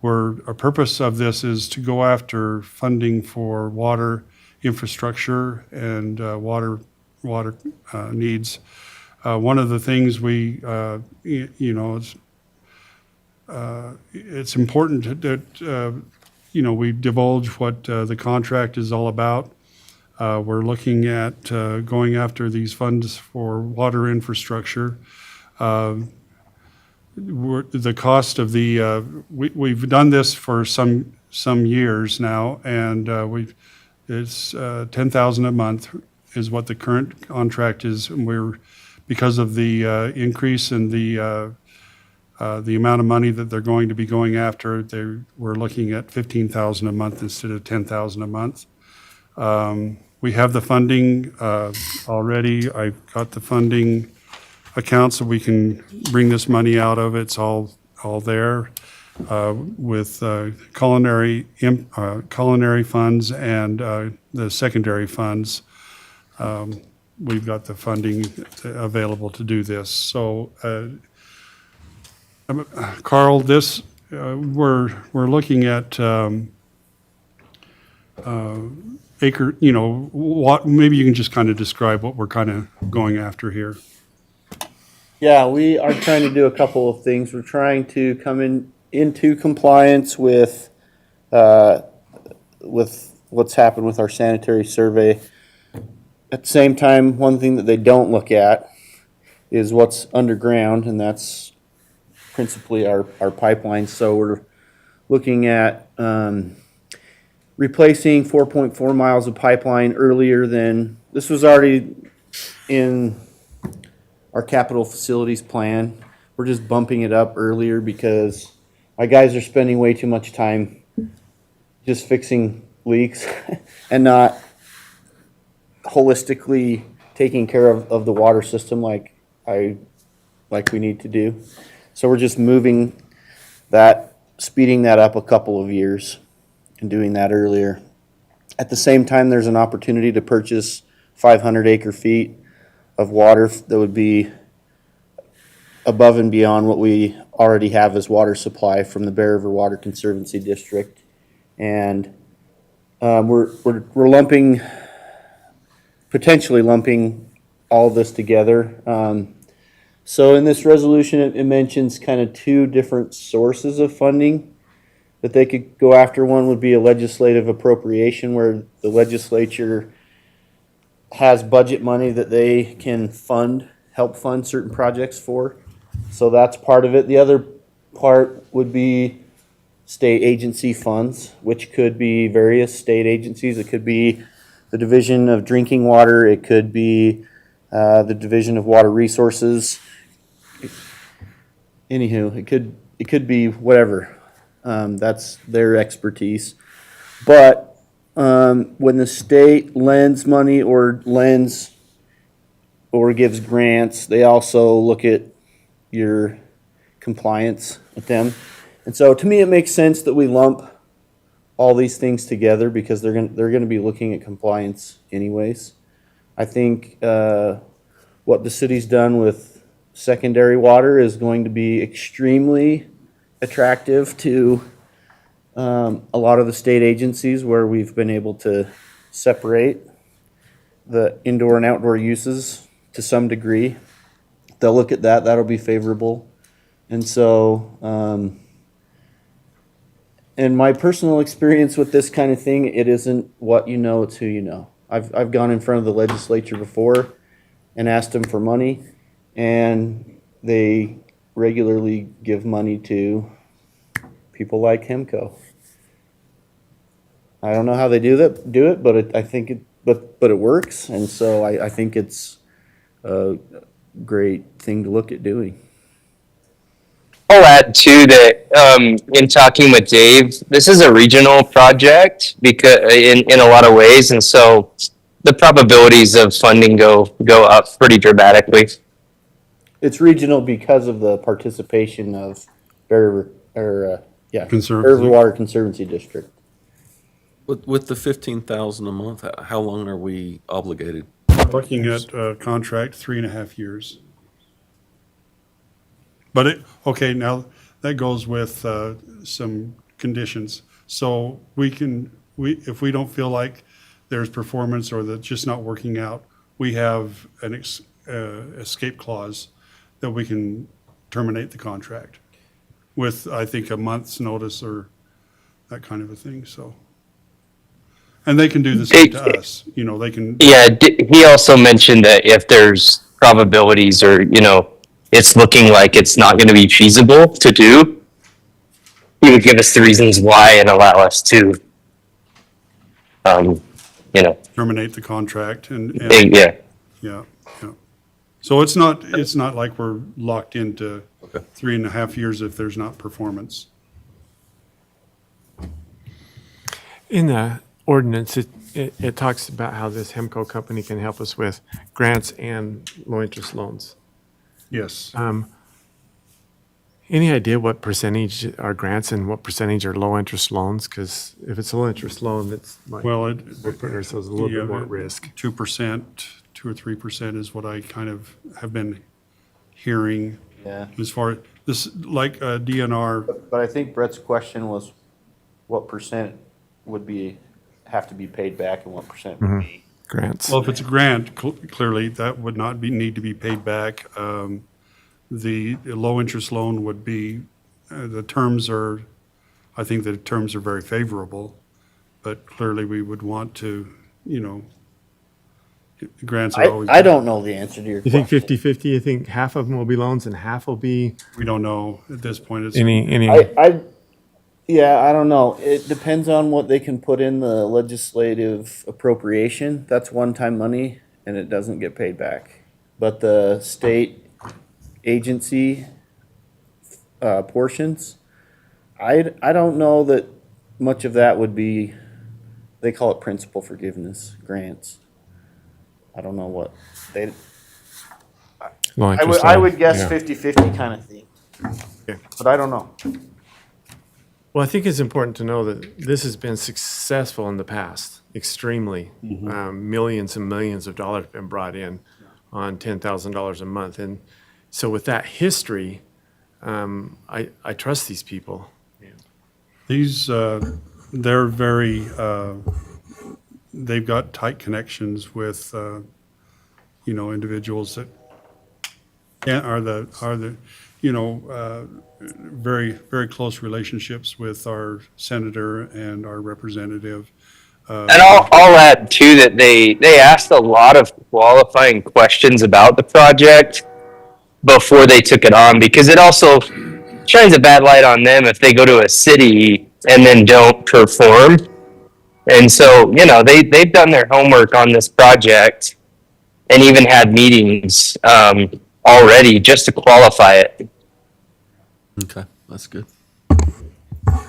Our purpose of this is to go after funding for water infrastructure and water needs. One of the things it's important that we divulge what the contract is all about. We're looking at going after these funds for water infrastructure. The cost of we've done this for some years now, and it's $10,000 a month is what the current contract is. And because of the increase in the amount of money that they're going to be going after, we're looking at $15,000 a month instead of $10,000 a month. We have the funding already. I've got the funding account so we can bring this money out of. It's all there with culinary funds and the secondary funds. We've got the funding available to do this. So, Carl, this we're looking at acre. Maybe you can just kind of describe what we're kind of going after here. Yeah, we are trying to do a couple of things. We're trying to come into compliance with what's happened with our sanitary survey. At the same time, one thing that they don't look at is what's underground, and that's principally our pipelines. So we're looking at replacing 4.4 miles of pipeline earlier than, this was already in our capital facilities plan. We're just bumping it up earlier because my guys are spending way too much time just fixing leaks and not holistically taking care of the water system like we need to do. So we're just moving that, speeding that up a couple of years and doing that earlier. At the same time, there's an opportunity to purchase 500 acre feet of water that would be above and beyond what we already have as water supply from the Bear River Water Conservancy District. And we're potentially lumping all this together. So in this resolution, it mentions kind of two different sources of funding that they could go after. One would be a legislative appropriation where the legislature has budget money that they can help fund certain projects for. So that's part of it. The other part would be state agency funds, which could be various state agencies. It could be the Division of Drinking Water. It could be the Division of Water Resources. Anywho, it could be whatever. That's their expertise. But when the state lends money or gives grants, they also look at your compliance with them. And so to me, it makes sense that we lump all these things together because they're going to be looking at compliance anyways. I think what the city's done with secondary water is going to be extremely attractive to a lot of the state agencies where we've been able to separate the indoor and outdoor uses to some degree. They'll look at that. That'll be favorable. And so, in my personal experience with this kind of thing, it isn't what you know, it's who you know. I've gone in front of the legislature before and asked them for money, and they regularly give money to people like Hemco. I don't know how they do it, but I think it works, and so I think it's a great thing to look at doing. I'll add too that in talking with Dave, this is a regional project because in a lot of ways, and so the probabilities of funding go up pretty dramatically. It's regional because of the participation of Bear Conservancy. Water Conservancy District. With the 15,000 a month, how long are we obligated? Looking at a contract, 3.5 years. But now that goes with some conditions. So if we don't feel like there's performance or that's just not working out, we have an escape clause that we can terminate the contract with, I think, a month's notice or that kind of a thing, so. And they can do the same to us, they can. Yeah, he also mentioned that if there's probabilities or, it's looking like it's not going to be feasible to do, he would give us the reasons why and allow us to, Terminate the contract and. yeah. Yeah. So it's not like we're locked into 3.5 years if there's not performance. In the ordinance, it talks about how this Hemco company can help us with grants and low-interest loans. Yes. Any idea what percentage are grants and what percentage are low-interest loans? Because if it's a low-interest loan, it's like, Well, we're putting ourselves a little bit more at risk. 2%, 2 or 3% is what I kind of have been hearing Yeah. as far this, like DNR. But I think Brett's question was what percent would have to be paid back and what percent would be. Grants. Well, if it's a grant, clearly that would not need to be paid back. The low-interest loan would be, I think the terms are very favorable, but clearly we would want to, grants are always. I don't know the answer to your You question. think 50/50? You think half of them will be loans and half will be We don't know at this point. It's. any? I don't know. It depends on what they can put in the legislative appropriation. That's one-time money and it doesn't get paid back. But the state agency portions, I don't know that much of that would be, they call it principal forgiveness grants. I don't know what they, I would guess 50/50 kind of thing. Okay. But I don't know. Well, I think it's important to know that this has been successful in the past, extremely. Millions and millions of dollars have been brought in on $10,000 a month. And so with that history, I trust these people. These, they're very, they've got tight connections with, individuals that are the, very, very close relationships with our senator and our representative. And I'll add too that they asked a lot of qualifying questions about the project before they took it on, because it also shines a bad light on them if they go to a city and then don't perform. And so, they've done their homework on this project and even had meetings already just to qualify it. Okay, that's good.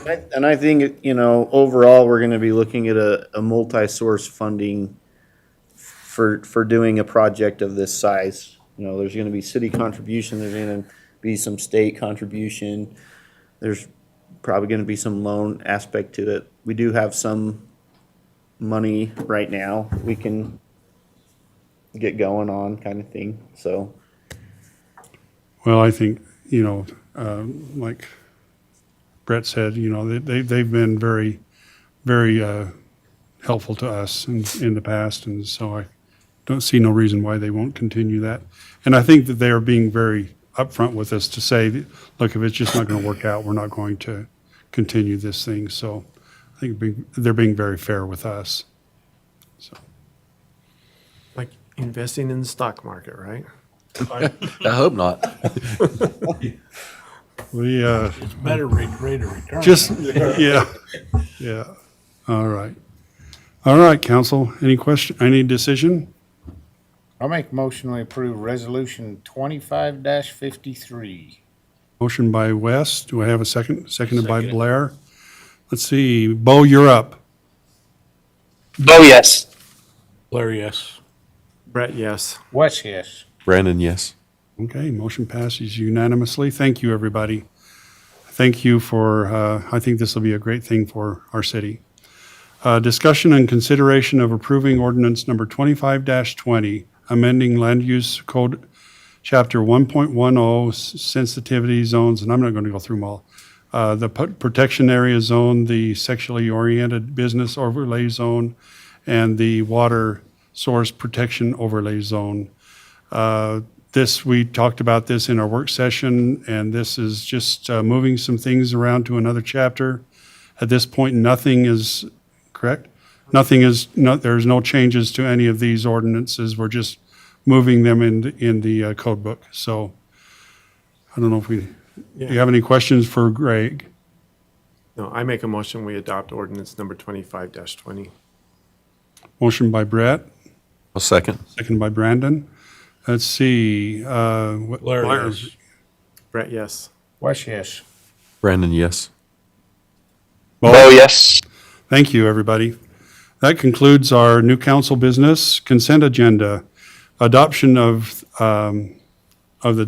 And I think, overall, we're gonna be looking at a multi-source funding for doing a project of this size. There's gonna be city contribution, there's gonna be some state contribution. There's probably gonna be some loan aspect to it. We do have some money right now we can get going on kind of thing, so. Well, I think, like Brett said, they've been very, very helpful to us in the past, and so I don't see no reason why they won't continue that. And I think that they are being very upfront with us to say, look, if it's just not going to work out, we're not going to continue this thing. So I think they're being very fair with us. So. Investing in the stock market, right? I hope not. We, It's better rate of return. just, yeah, yeah. All right. All right, council, any question, any decision? I'll make a motion we approve resolution 25-53. Motion by West. Do I have a second? Seconded by Second. Blair. Let's see. Bo, you're up. Bo, yes. Blair, yes. Brett, yes. Wes, yes. Brandon, yes. Okay, motion passes unanimously. Thank you, everybody. Thank you for, I think this will be a great thing for our city. Discussion and consideration of approving ordinance number 25-20, amending land use code chapter 1.10 sensitivity zones, and I'm not going to go through them all. The protection area zone, the sexually oriented business overlay zone, and the water source protection overlay zone. We talked about this in our work session, and this is just moving some things around to another chapter. At this point, nothing is, correct? There's no changes to any of these ordinances. We're just moving them in the code book. So I don't know if do you have any questions for Greg? No, I make a motion, we adopt ordinance number 25-20. Motion by Brett, A second. second by Brandon. Let's see. Blair, yes. Brett, yes. Wes, yes. Brandon, yes. Bo, yes. Thank you, everybody. That concludes our new council business consent agenda. Adoption of the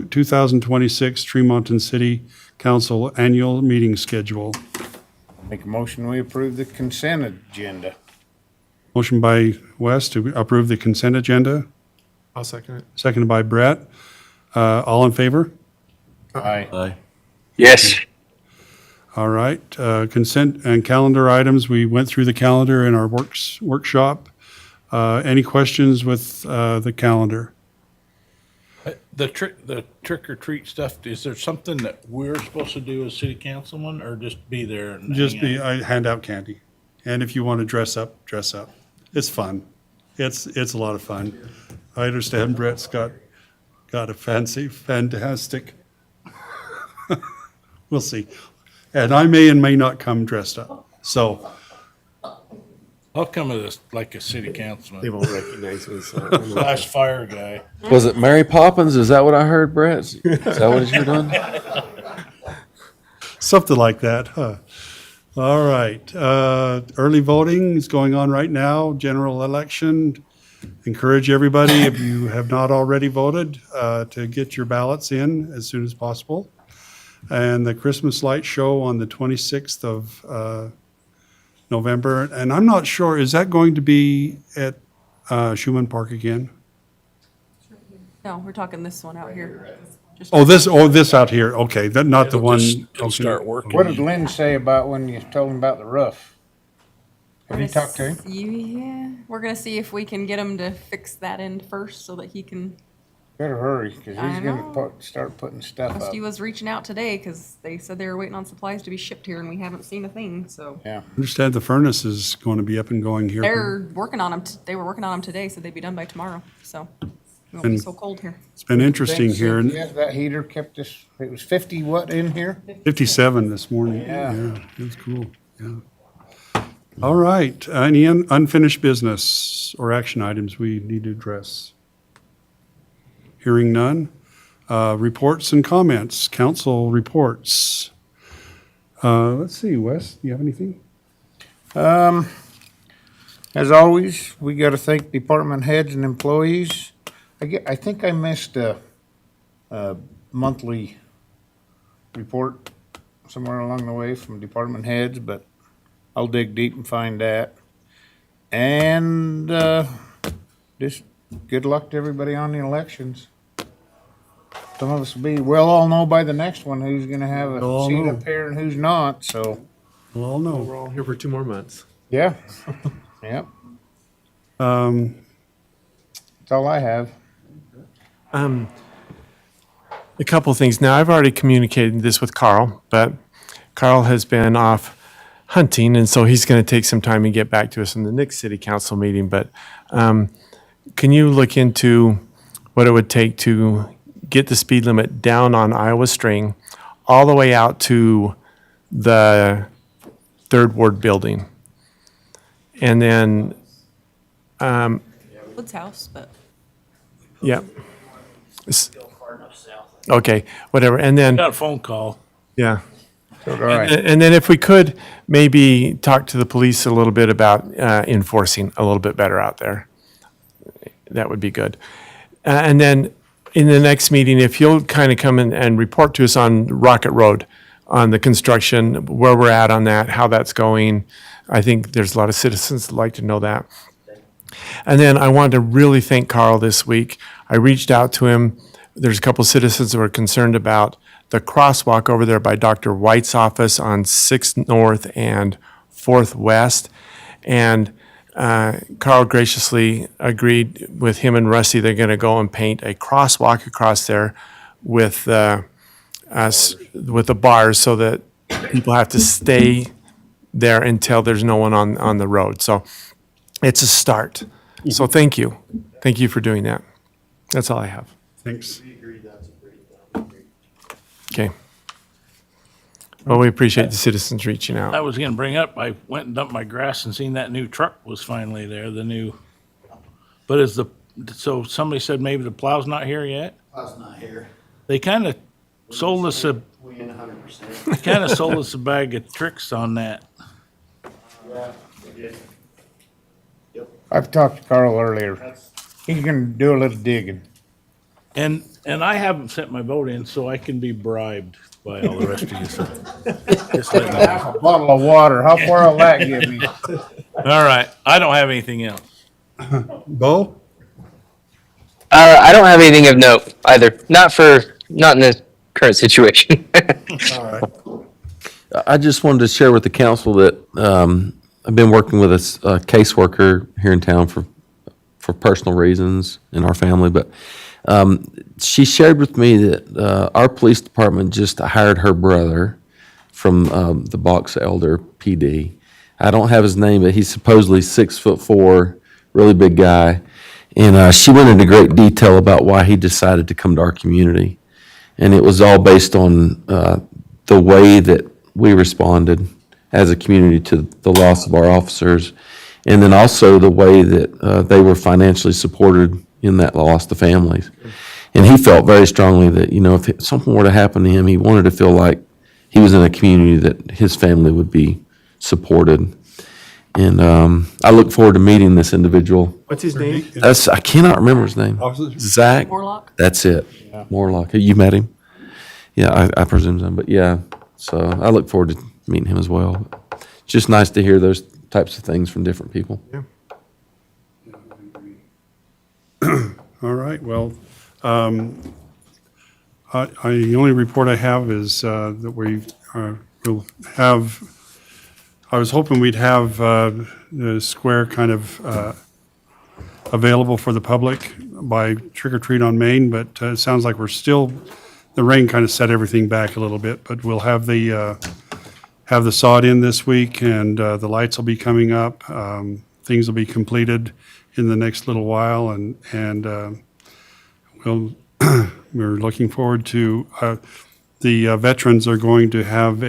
2026 Tremonton City Council Annual Meeting Schedule. Make a motion we approve the consent agenda. Motion by Wes to approve the consent agenda, I'll second it. seconded by Brett. All in favor? Aye. Aye. Yes. All right. Consent and calendar items. We went through the calendar in our workshop. Any questions with the calendar? The trick or treat stuff, is there something that we're supposed to do as city councilman or just be there and Just hang out? I hand out candy. And if you want to dress up, dress up. It's fun. It's a lot of fun. I understand Brett's got a fantastic. We'll see. And I may and may not come dressed up. So, I'll come to this like a city They councilman. won't recognize me, so. Slash fire guy. Was it Mary Poppins? Is that what I heard, Brett? Is that what you're doing? something like that, huh? All right. Early voting is going on right now, general election. Encourage everybody, if you have not already voted, to get your ballots in as soon as possible. And the Christmas light show on the 26th of November. And I'm not sure, is that going to be at Schumann Park again? No, we're talking this one out here. Just- Oh, this out here. Okay, that, not the one. It'll okay. start working. What did Lynn say about when you told him about the roof? Have you talked to him? Yeah, we're gonna see if we can get him to fix that end first so that he can, Better hurry, because I he's gonna know. start putting stuff up. Rusty was reaching out today because they said they were waiting on supplies to be shipped here and we haven't seen a thing, so. Yeah. Understand the furnace is going to be up and going here. They're working on them, they were working on them today, so they'd be done by tomorrow, so. It won't be And- so cold here. It's been interesting Thanks, here. Yeah, that heater kept us, it was 50 what in here? 57 this morning. Yeah. It was cool, yeah. All right, any unfinished business or action items we need to address? Hearing none. Reports and comments, council reports. Let's see, Wes, do you have anything? As always, we gotta thank department heads and employees. I think I missed a monthly report somewhere along the way from department heads, but I'll dig deep and find that. And, just good luck to everybody on the elections. Some of us will be, we'll all know by the next one who's gonna have We'll all a seat know. up here and who's not, so, We'll all know. We're all here for 2 more months. yeah. Yep, Um, that's all I have. A couple things. Now, I've already communicated this with Carl, but Carl has been off hunting, and so he's going to take some time and get back to us in the next city council meeting. But can you look into what it would take to get the speed limit down on Iowa String all the way out to the Third Ward building? And then, Wood's house, but yeah. Okay, whatever. And then, Got a phone call. yeah. All right. And then if we could, maybe talk to the police a little bit about enforcing a little bit better out there. That would be good. And then in the next meeting, if you'll kind of come in and report to us on Rocket Road, on the construction, where we're at on that, how that's going. I think there's a lot of citizens that like to know that. And then I wanted to really thank Carl this week. I reached out to him. There's a couple citizens that were concerned about the crosswalk over there by Dr. White's office on 6th North and 4th West. And Carl graciously agreed with him and Rusty. They're going to go and paint a crosswalk across there with the bars so that people have to stay there until there's no one on the road. So it's a start. So thank you. Thank you for doing that. That's all I have. Thanks. Okay. Well, we appreciate the citizens reaching I out. was gonna bring up, I went and dumped my grass and seen that new truck was finally there, but so somebody said maybe the plow's not here yet? Plow's not here. They kinda sold us a We in 100%. kind of sold us a bag of tricks on that. Yeah, we did. I've talked to Carl earlier. He's gonna do a little digging. And I haven't sent my vote in, so I can be bribed by all the rest of you. So just let me know. Half a bottle of water, how far will that get me? All right, I don't have anything else. Bo? I don't have anything of note either. Not in the current situation. All right. I just wanted to share with the council that I've been working with a caseworker here in town for personal reasons in our family, but she shared with me that our police department just hired her brother from the Box Elder PD. I don't have his name, but he's supposedly 6'4", really big guy. And she went into great detail about why he decided to come to our community. And it was all based on the way that we responded as a community to the loss of our officers, and then also the way that they were financially supported in that loss, the families. And he felt very strongly that, if something were to happen to him, he wanted to feel like he was in a community that his family would be supported. And I look forward to meeting this individual. What's his name? I cannot remember his name. Zach? Morlock? That's it. Morlock. You met him? Yeah, I presume so. But yeah, so I look forward to meeting him as well. Just nice to hear those types of things from different people. All right, well, the only report I have is that we will have, I was hoping we'd have the square kind of available for the public by trick or treat on Main, but it sounds like we're still, the rain kind of set everything back a little bit, but we'll have the sod in this week, and the lights will be coming up. Things will be completed in the next little while, and we're looking forward to, the veterans are going to have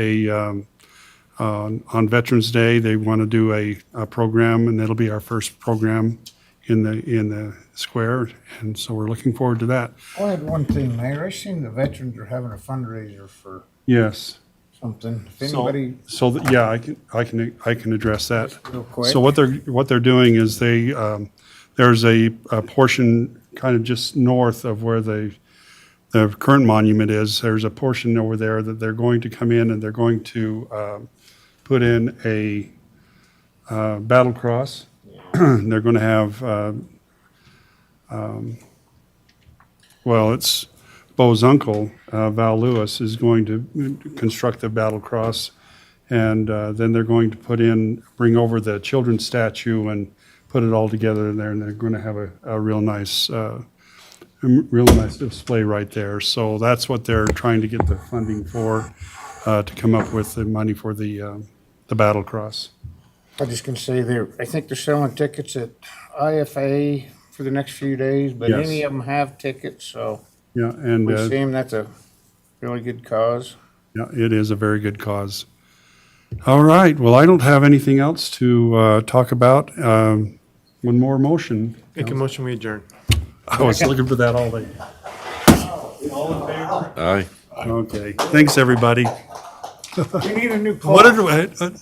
on Veterans Day, they want to do a program, and that'll be our first program in the square, and so we're looking forward to that. I had one thing, Mayor. I seen the veterans are having a fundraiser for Yes. something. If anybody, Yeah, I can address that. real quick. So what they're doing is there's a portion kind of just north of where the current monument is. There's a portion over there that they're going to come in and they're going to put in a battle cross. They're going to have it's Bo's uncle, Val Lewis, is going to construct the battle cross, and then they're going to bring over the children's statue and put it all together there, and they're going to have a real nice display right there. So that's what they're trying to get the funding for, to come up with the money for the battle cross. I just gonna say I think they're selling tickets at IFA for the next few days, but Yes. any of them have tickets, so Yeah, and, we see them, that's a really good cause. yeah, it is a very good cause. All right, well, I don't have anything else to talk about. One more motion. Make a motion, we adjourn. I was looking for that all day. Aye. Okay, thanks, everybody. We need a new What clock. did,